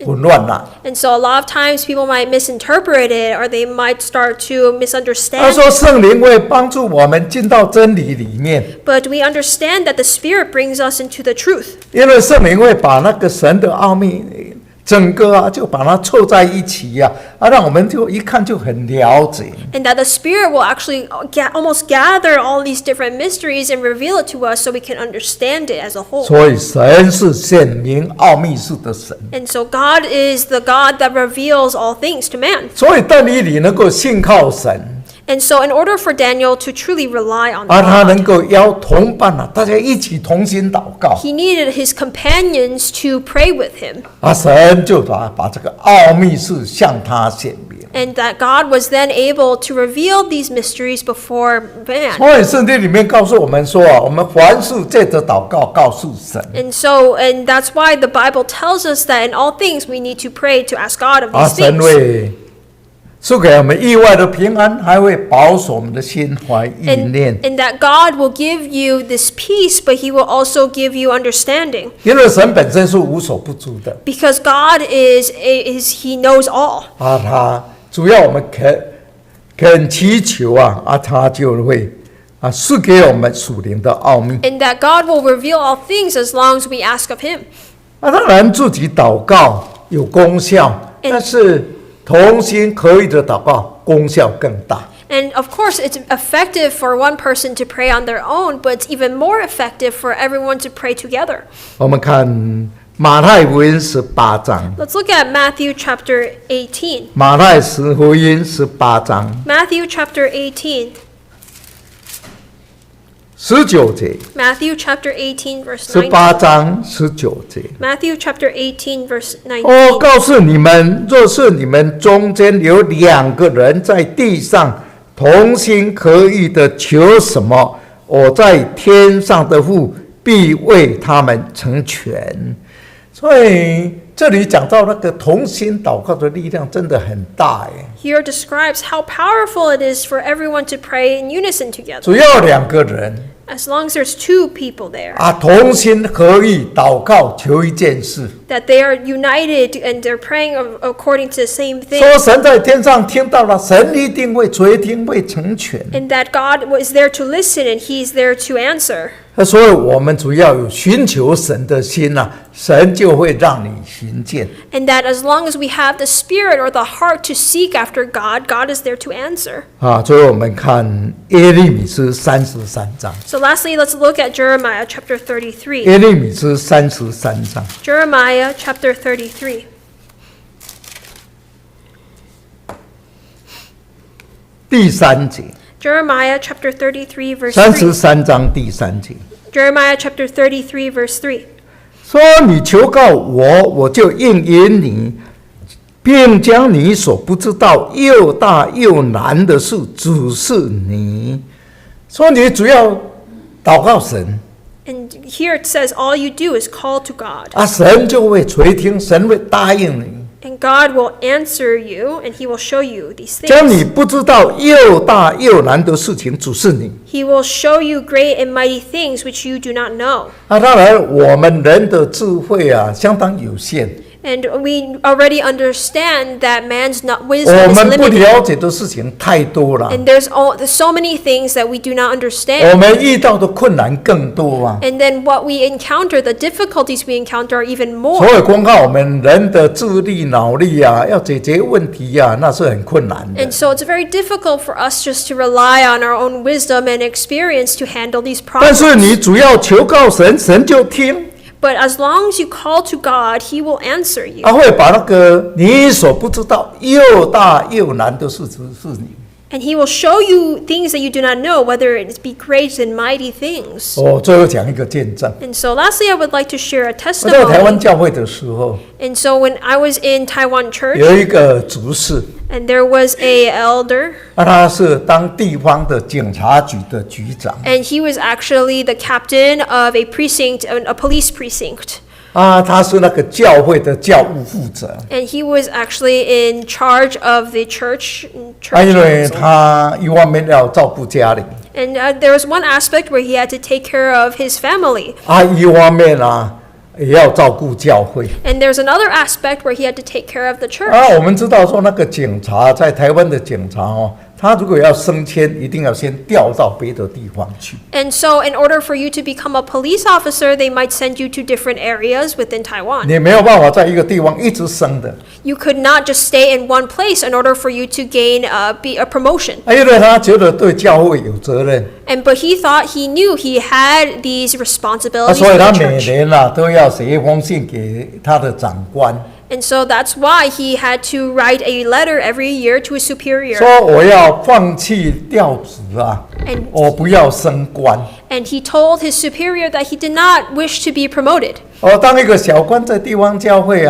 A: 混乱了。
B: And so a lot of times people might misinterpret it, or they might start to
A: 他
B: misunderstand.
A: 说圣灵会帮助我们进到真理里面，
B: But we understand that the Spirit brings us into the truth.
A: 因为圣灵会把那个神的奥秘整个就把它凑在一起让我们就一看就很了解。
B: And that the Spirit will actually almost gather all these different mysteries and reveal it to us so we can understand it as a whole.
A: 所以神是显明奥秘事的神。
B: And so God is the God that reveals all things to man.
A: 所以但以理能够信靠神。
B: And so in order for Daniel to truly rely on
A: 他
B: God,
A: 能够邀同伴大家一起同心祷告。
B: he needed his companions to pray with him.
A: 神就把这个奥秘事向他显明。
B: And that God was then able to reveal these mysteries before man.
A: 所以圣经里面告诉我们说我们凡事借着祷告告诉神。
B: And that's why the Bible tells us that in all things we need to pray to ask God of these
A: 神
B: things.
A: 会赐给我们意外的平安，还会保守我们的心怀意念。
B: And that God will give you this peace, but he will also give you understanding.
A: 因为神本身是无所不知的。
B: Because God he knows all.
A: 他主要我们肯祈求他就会赐给我们属灵的奥秘。
B: And that God will reveal all things as long as we ask of him.
A: 当然自己祷告有功效，但是同心合意的祷告功效更大。
B: And of course, it's effective for one person to pray on their own, but it's even more effective for everyone to pray together.
A: 我们看马太福音18章。
B: Let's look at Matthew chapter 18.
A: 马太福音18章
B: Matthew chapter 18.
A: 19节。
B: Matthew chapter 18, verse 19.
A: 18章19节。
B: Matthew chapter 18, verse 19.
A: 我告诉你们，若是你们中间有2个人在地上同心合意的求什么，我在天上的父必为他们成全。所以这里讲到那个同心祷告的力量真的很大耶。
B: Here describes how powerful it is for everyone to pray in unison together.
A: 主要2个人
B: As long as there's two people there,
A: 同心合意祷告求一件事。
B: that they are united and they're praying according to the same thing.
A: 说神在天上听到了，神一定会垂听，会成全。
B: And that God was there to listen and he's there to answer.
A: 所以我们主要有寻求神的心神就会让你寻见。
B: And that as long as we have the spirit or the heart to seek after God, God is there to answer.
A: 所以我们看耶利米书33章。
B: So lastly, let's look at Jeremiah chapter 33.
A: 耶利米书33章。
B: Jeremiah chapter 33.
A: 第3节。
B: Jeremiah chapter 33 verse 3.
A: 33章第3节。
B: Jeremiah chapter 33 verse 3.
A: 说你求告我，我就应允你，并将你所不知道又大又难的事指示你。说你主要祷告神。
B: And here it says all you do is call to God.
A: 神就会垂听，神会答应你。
B: And God will answer you and he will show you these
A: 将你
B: things.
A: 不知道又大又难的事情指示你。
B: He will show you great and mighty things which you do not know.
A: 当然我们人的智慧相当有限，
B: And we already understand that man's
A: 我
B: wisdom is
A: 们不
B: limited.
A: 了解的事情太多了，
B: And there's so many things that we do not
A: 我
B: understand.
A: 们遇到的困难更多
B: And then what we encounter, the difficulties we encounter are even
A: 所
B: more.
A: 以光靠我们人的智力脑力要解决问题那是很困难的
B: And。so it's very difficult for us just to rely on our own wisdom and experience to handle these
A: 但是你
B: problems.
A: 主要求告神，神就听，
B: But as long as you call to God, he will answer you.
A: 他会把那个你所不知道又大又难的事指示你。
B: And he will show you things that you do not know, whether it be great and mighty things.
A: 最后讲一个见证。
B: And so lastly, I would like to share a
A: 我在台湾
B: testimony.
A: 教会的时候，
B: And so when I was in Taiwan church,
A: 有一个执事，
B: and there was a elder,
A: 他是当地方的警察局的局长
B: and he was actually the captain of a precinct, a police precinct.
A: 他是那个教会的教务负责
B: And he was actually in charge of the church
A: 因为
B: council.
A: 他一方面要照顾家里
B: And there was one aspect where he had to take care of his family.
A: 一方面也要照顾教会
B: And there's another aspect where he had to take care of the church.
A: 我们知道说那个警察在台湾的警察他他如果要升迁，一定要先调到别的地方去。
B: And so, in order for you to become a police officer, they might send you to different areas within Taiwan.
A: 你没有办法在一个地方一直升的，
B: You could not just stay in one place in order for you to gain be a promotion.
A: 因为他觉得对教会有责任，
B: But he thought he knew he had these responsibilities
A: 所以
B: for
A: 他
B: the
A: 每
B: church.
A: 年都要写一封信给他的长官，
B: And so that's why he had to write a letter every year to his superior.
A: 说我要放弃调职啊，
B: And
A: 我不要升官。
B: And he told his superior that he did not wish to be promoted.
A: 当一个小官在地方教会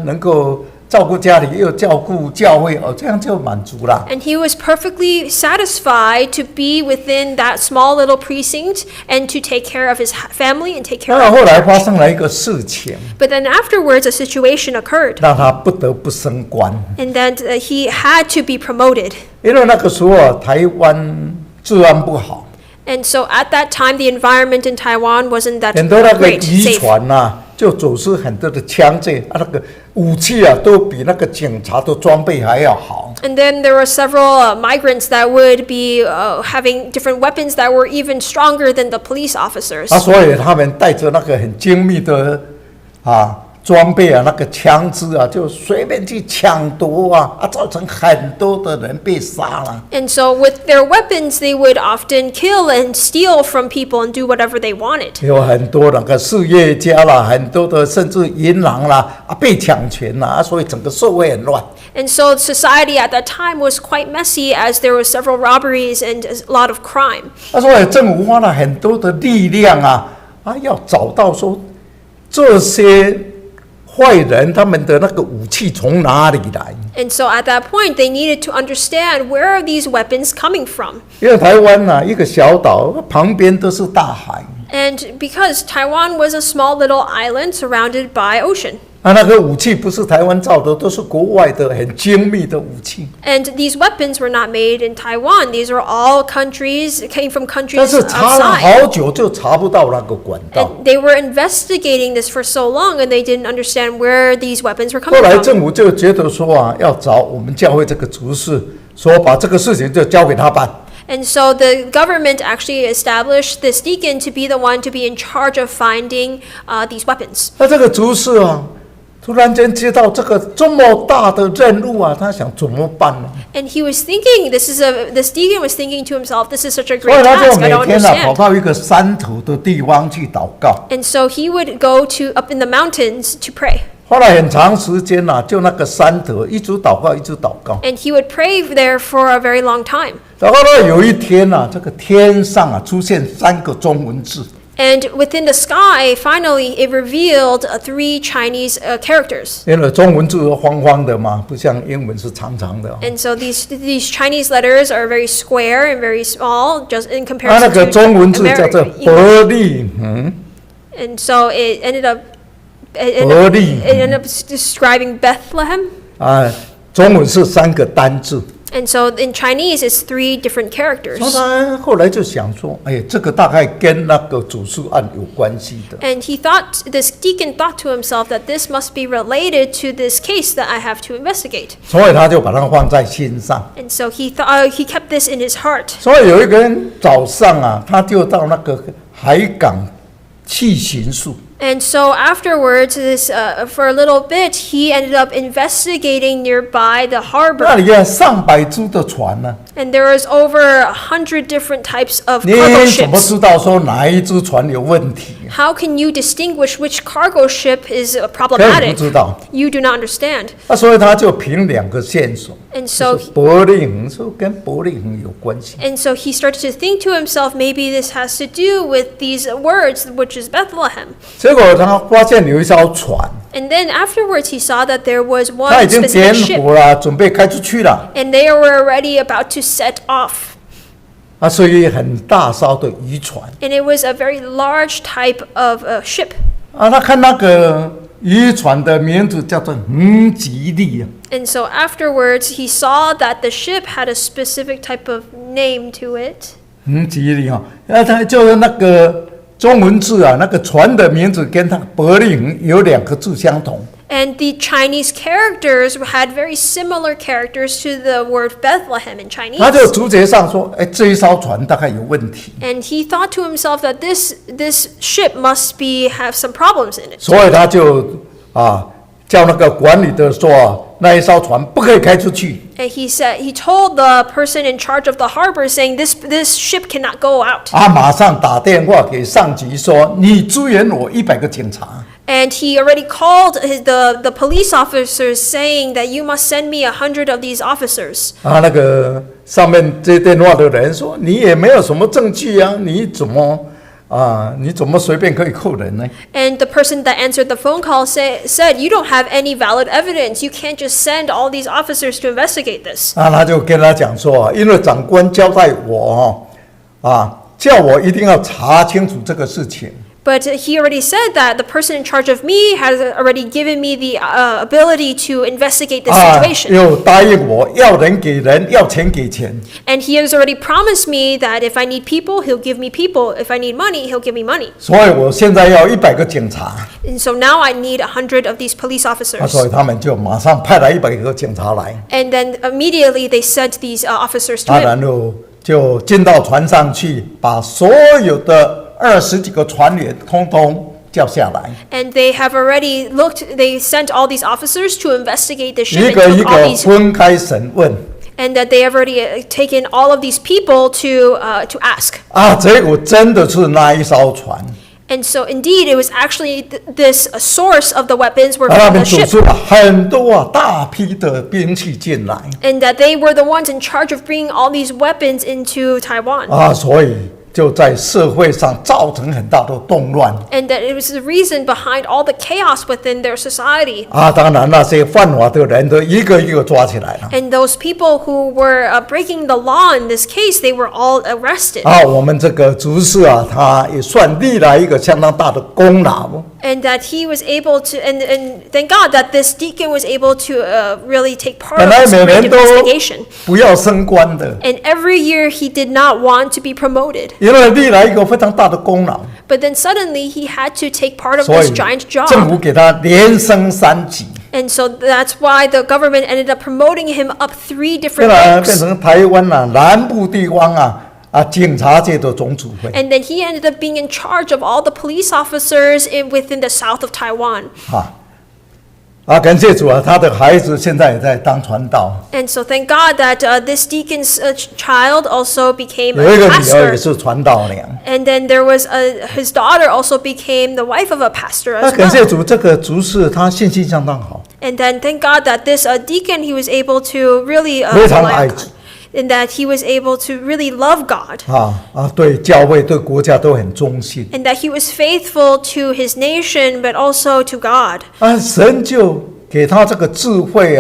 A: 能够照顾家里又照顾教会，这样就满足了。
B: And he was perfectly satisfied to be within that small little precinct and to take care of his family and take care
A: 当然
B: of
A: 后
B: the
A: 来发
B: church.
A: 生了一个事情，
B: But then afterwards, a situation occurred,
A: 让他不得不升官。
B: and then he had to be promoted.
A: 因为那个时候台湾治安不好，
B: And so at that time, the environment in Taiwan wasn't that
A: 很多那个
B: great,
A: 渔
B: safe.
A: 船就走私很多的枪支那个武器都比那个警察的装备还要好。
B: And then there were several migrants that would be having different weapons that were even stronger than the police officers.
A: 所以他们带着那个很精密的装备那个枪支就随便去抢夺造成很多的人被杀了。
B: And so with their weapons, they would often kill and steal from people and do whatever they wanted.
A: 有很多那个事业家啦，很多的甚至银行啦被抢权啦，所以整个社会很乱。
B: And so society at that time was quite messy as there were several robberies and a lot of crime.
A: 所以政府花了很多的力量要找到说这些坏人他们的那个武器从哪里来？
B: And so at that point, they needed to understand where are these weapons coming from.
A: 因为台湾一个小岛，旁边都是大海。
B: And because Taiwan was a small little island surrounded by ocean.
A: 那个武器不是台湾造的，都是国外的很精密的武器。
B: And these weapons were not made in Taiwan. These are all came from
A: 但
B: countries
A: 是查了
B: outside.
A: 好久就查不到那个管道。
B: And they were investigating this for so long, and they didn't understand where these weapons were
A: 后
B: coming
A: 来
B: from.
A: 政府就觉得说要找我们教会这个执事，说把这个事情就交给他办。
B: And so the government actually established this deacon to be the one to be in charge of finding these weapons.
A: 那这个执事突然间接到这么大的任务他想怎么办呢？
B: And he was thinking, this deacon was thinking to himself, this is such a
A: 所以
B: great
A: 他就
B: task, I
A: 每
B: don't
A: 天跑
B: understand.
A: 到一个山头的地方去祷告。
B: And so he would go up in the mountains to pray.
A: 后来很长时间就那个山头一直祷告，一直祷告。
B: And he would pray there for a very long time.
A: 然后呢，有一天这个天上出现3个中文字。
B: And within the sky, finally, it revealed 3 Chinese characters.
A: 因为中文字方方的嘛，不像英文是长长的。
B: And so these Chinese letters are very square and very small, just in
A: 那
B: comparison
A: 个
B: to
A: 中文字叫做
B: English.
A: 伯利恒。
B: And so it ended up describing Bethlehem.
A: 中文是3个单字。
B: And so in Chinese, it's 3 different characters.
A: 所以他后来就想说，这个大概跟那个主事案有关系的。
B: And this deacon thought to himself that this must be related to this case that I have to investigate.
A: 所以他就把它放在心上。
B: And so he kept this in his heart.
A: 所以有一个人早上他就到那个海港去巡视。
B: And so afterwards, for a little bit, he ended up investigating nearby the
A: 那
B: harbor.
A: 里有上百只的船呢，
B: And there was over 100 different types of
A: 你
B: cargo
A: 怎么
B: ships.
A: 知道说哪一只船有问题？
B: How can you distinguish which cargo ship is
A: 根本
B: problematic?
A: 不知道。
B: You do not understand.
A: 所以他就凭2个线索，
B: And so
A: 就是伯利恒，说跟伯利恒有关系。
B: And so he started to think to himself, maybe this has to do with these words, which is Bethlehem.
A: 结果他发现有一艘船，
B: And then afterwards, he saw that there was
A: 他已
B: one
A: 经点
B: specific ship,
A: 火了，准备开出去了。
B: and they were already about to set off.
A: 所以很大艘的渔船。
B: And it was a very large type of ship.
A: 他看那个渔船的名字叫做恒吉利
B: And so afterwards, he saw that the ship had a specific type of name to it.
A: 恒吉利他就是那个中文字那个船的名字跟他伯利恒有2个字相同。
B: And the Chinese characters had very similar characters to the word Bethlehem in Chinese.
A: 他就直觉上说，这一艘船大概有问题，
B: And he thought to himself that this ship must have some problems in it.
A: 所以他就叫那个管理的说，那一艘船不可以开出去。
B: And he told the person in charge of the harbor, saying this ship cannot go out.
A: 马上打电话给上级说，你支援我100个警察。
B: And he already called the police officers, saying that you must send me 100 of these officers.
A: 那个上面接电话的人说，你也没有什么证据啊，你怎么随便可以扣人呢？
B: And the person that answered the phone call said, you don't have any valid evidence. You can't just send all these officers to investigate this.
A: 他就跟他讲说，因为长官交代我叫我一定要查清楚这个事情。
B: But he already said that the person in charge of me has already given me the ability to investigate this situation.
A: 又答应我要人给人，要钱给钱。
B: And he has already promised me that if I need people, he'll give me people. If I need money, he'll give me money.
A: 所以我现在要100个警察。
B: And so now I need 100 of these police officers.
A: 所以他们就马上派来100个警察来。
B: And then immediately they sent these officers to
A: 然
B: him.
A: 后就进到船上去，把所有的20几个船员通通叫下来，
B: And they have already they sent all these officers to investigate the
A: 一
B: ship
A: 个
B: and
A: 一
B: took all
A: 个
B: these,
A: 分开审问。
B: and that they have already taken all of these people to ask.
A: 结果真的是那一艘船，
B: And so indeed, it was actually this source of the weapons were
A: 他
B: from
A: 们
B: the
A: 组
B: ship.
A: 出了很多大批的兵器进来，
B: And that they were the ones in charge of bringing all these weapons into Taiwan.
A: 所以就在社会上造成很大的动乱。
B: And that it was the reason behind all the chaos within their society.
A: 当然那些犯法的人都一个一个抓起来了。
B: And those people who were breaking the law in this case, they were all arrested.
A: 我们这个执事他也算立了一个相当大的功劳。
B: And that he was able to, and thank God that this deacon was able to really take part
A: 本
B: of
A: 来
B: this
A: 每
B: great
A: 年都
B: investigation.
A: 不要升官的，
B: And every year he did not want to be promoted.
A: 因为立了一个非常大的功劳，
B: But then suddenly he had to take part of
A: 所
B: this
A: 以
B: giant
A: 政府
B: job.
A: 给他连升3级，
B: And so that's why the government ended up promoting him up 3
A: 后
B: different
A: 来变
B: ranks.
A: 成台湾南部地方警察界的总指挥。
B: And then he ended up being in charge of all the police officers within the south of Taiwan.
A: 感谢主他的孩子现在也在当传道，
B: And so thank God that this deacon's child also became
A: 有一
B: a
A: 个女儿
B: pastor.
A: 也是传道娘。
B: And then there was his daughter also became the wife of a pastor as
A: 感谢
B: well.
A: 主，这个执事他信心相当好，
B: And then thank God that this deacon, he was able to really
A: 非常
B: rely
A: 爱
B: on
A: 主
B: God. And that he was able to really love God.
A: 对教会对国家都很忠心。
B: And that he was faithful to his nation, but also to God.
A: 神就给他这个智慧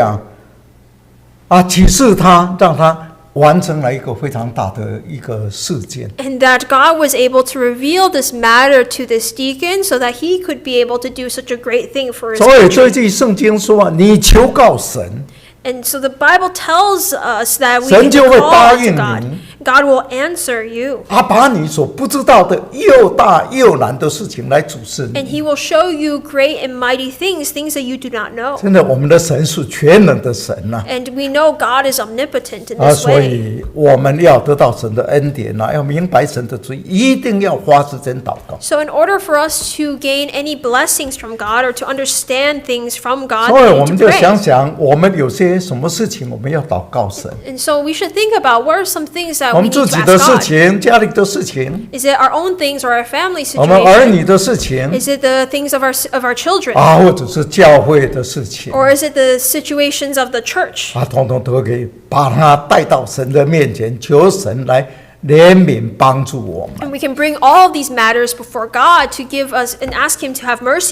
A: 启示他，让他完成了一个非常大的一个事件。
B: And that God was able to reveal this matter to this deacon so that he could be able to do such a great thing for his
A: 所以这
B: country.
A: 句圣经说你求告神，
B: And so the Bible tells us that we
A: 神
B: can
A: 就会
B: call
A: 答
B: to
A: 应
B: God.
A: 你。
B: God will answer you.
A: 把你所不知道的又大又难的事情来指示
B: And
A: 你。
B: he will show you great and mighty things, things that you do not know.
A: 真的，我们的神是全能的神
B: And we know God is omnipotent in this
A: 所
B: way.
A: 以我们要得到神的恩典要明白神的旨意，一定要花时间祷告。
B: So in order for us to gain any blessings from God or to understand things from God,
A: 所以
B: we
A: 我
B: need
A: 们
B: to
A: 就想
B: pray.
A: 想，我们有些什么事情我们要祷告神。
B: And so we should think about what are some things that
A: 我
B: we
A: 们
B: need
A: 自
B: to
A: 己
B: ask
A: 的事
B: God.
A: 情、家里的事情，
B: Is it our own things or our family
A: 我们儿
B: situation?
A: 女的事情
B: Is it the things of our children?
A: 或者是教会的事情
B: Or is it the situations of the church?
A: 统统都可以把它带到神的面前，求神来怜悯帮助我们。
B: And we can bring all of these matters before God to give us and ask Him to have mercy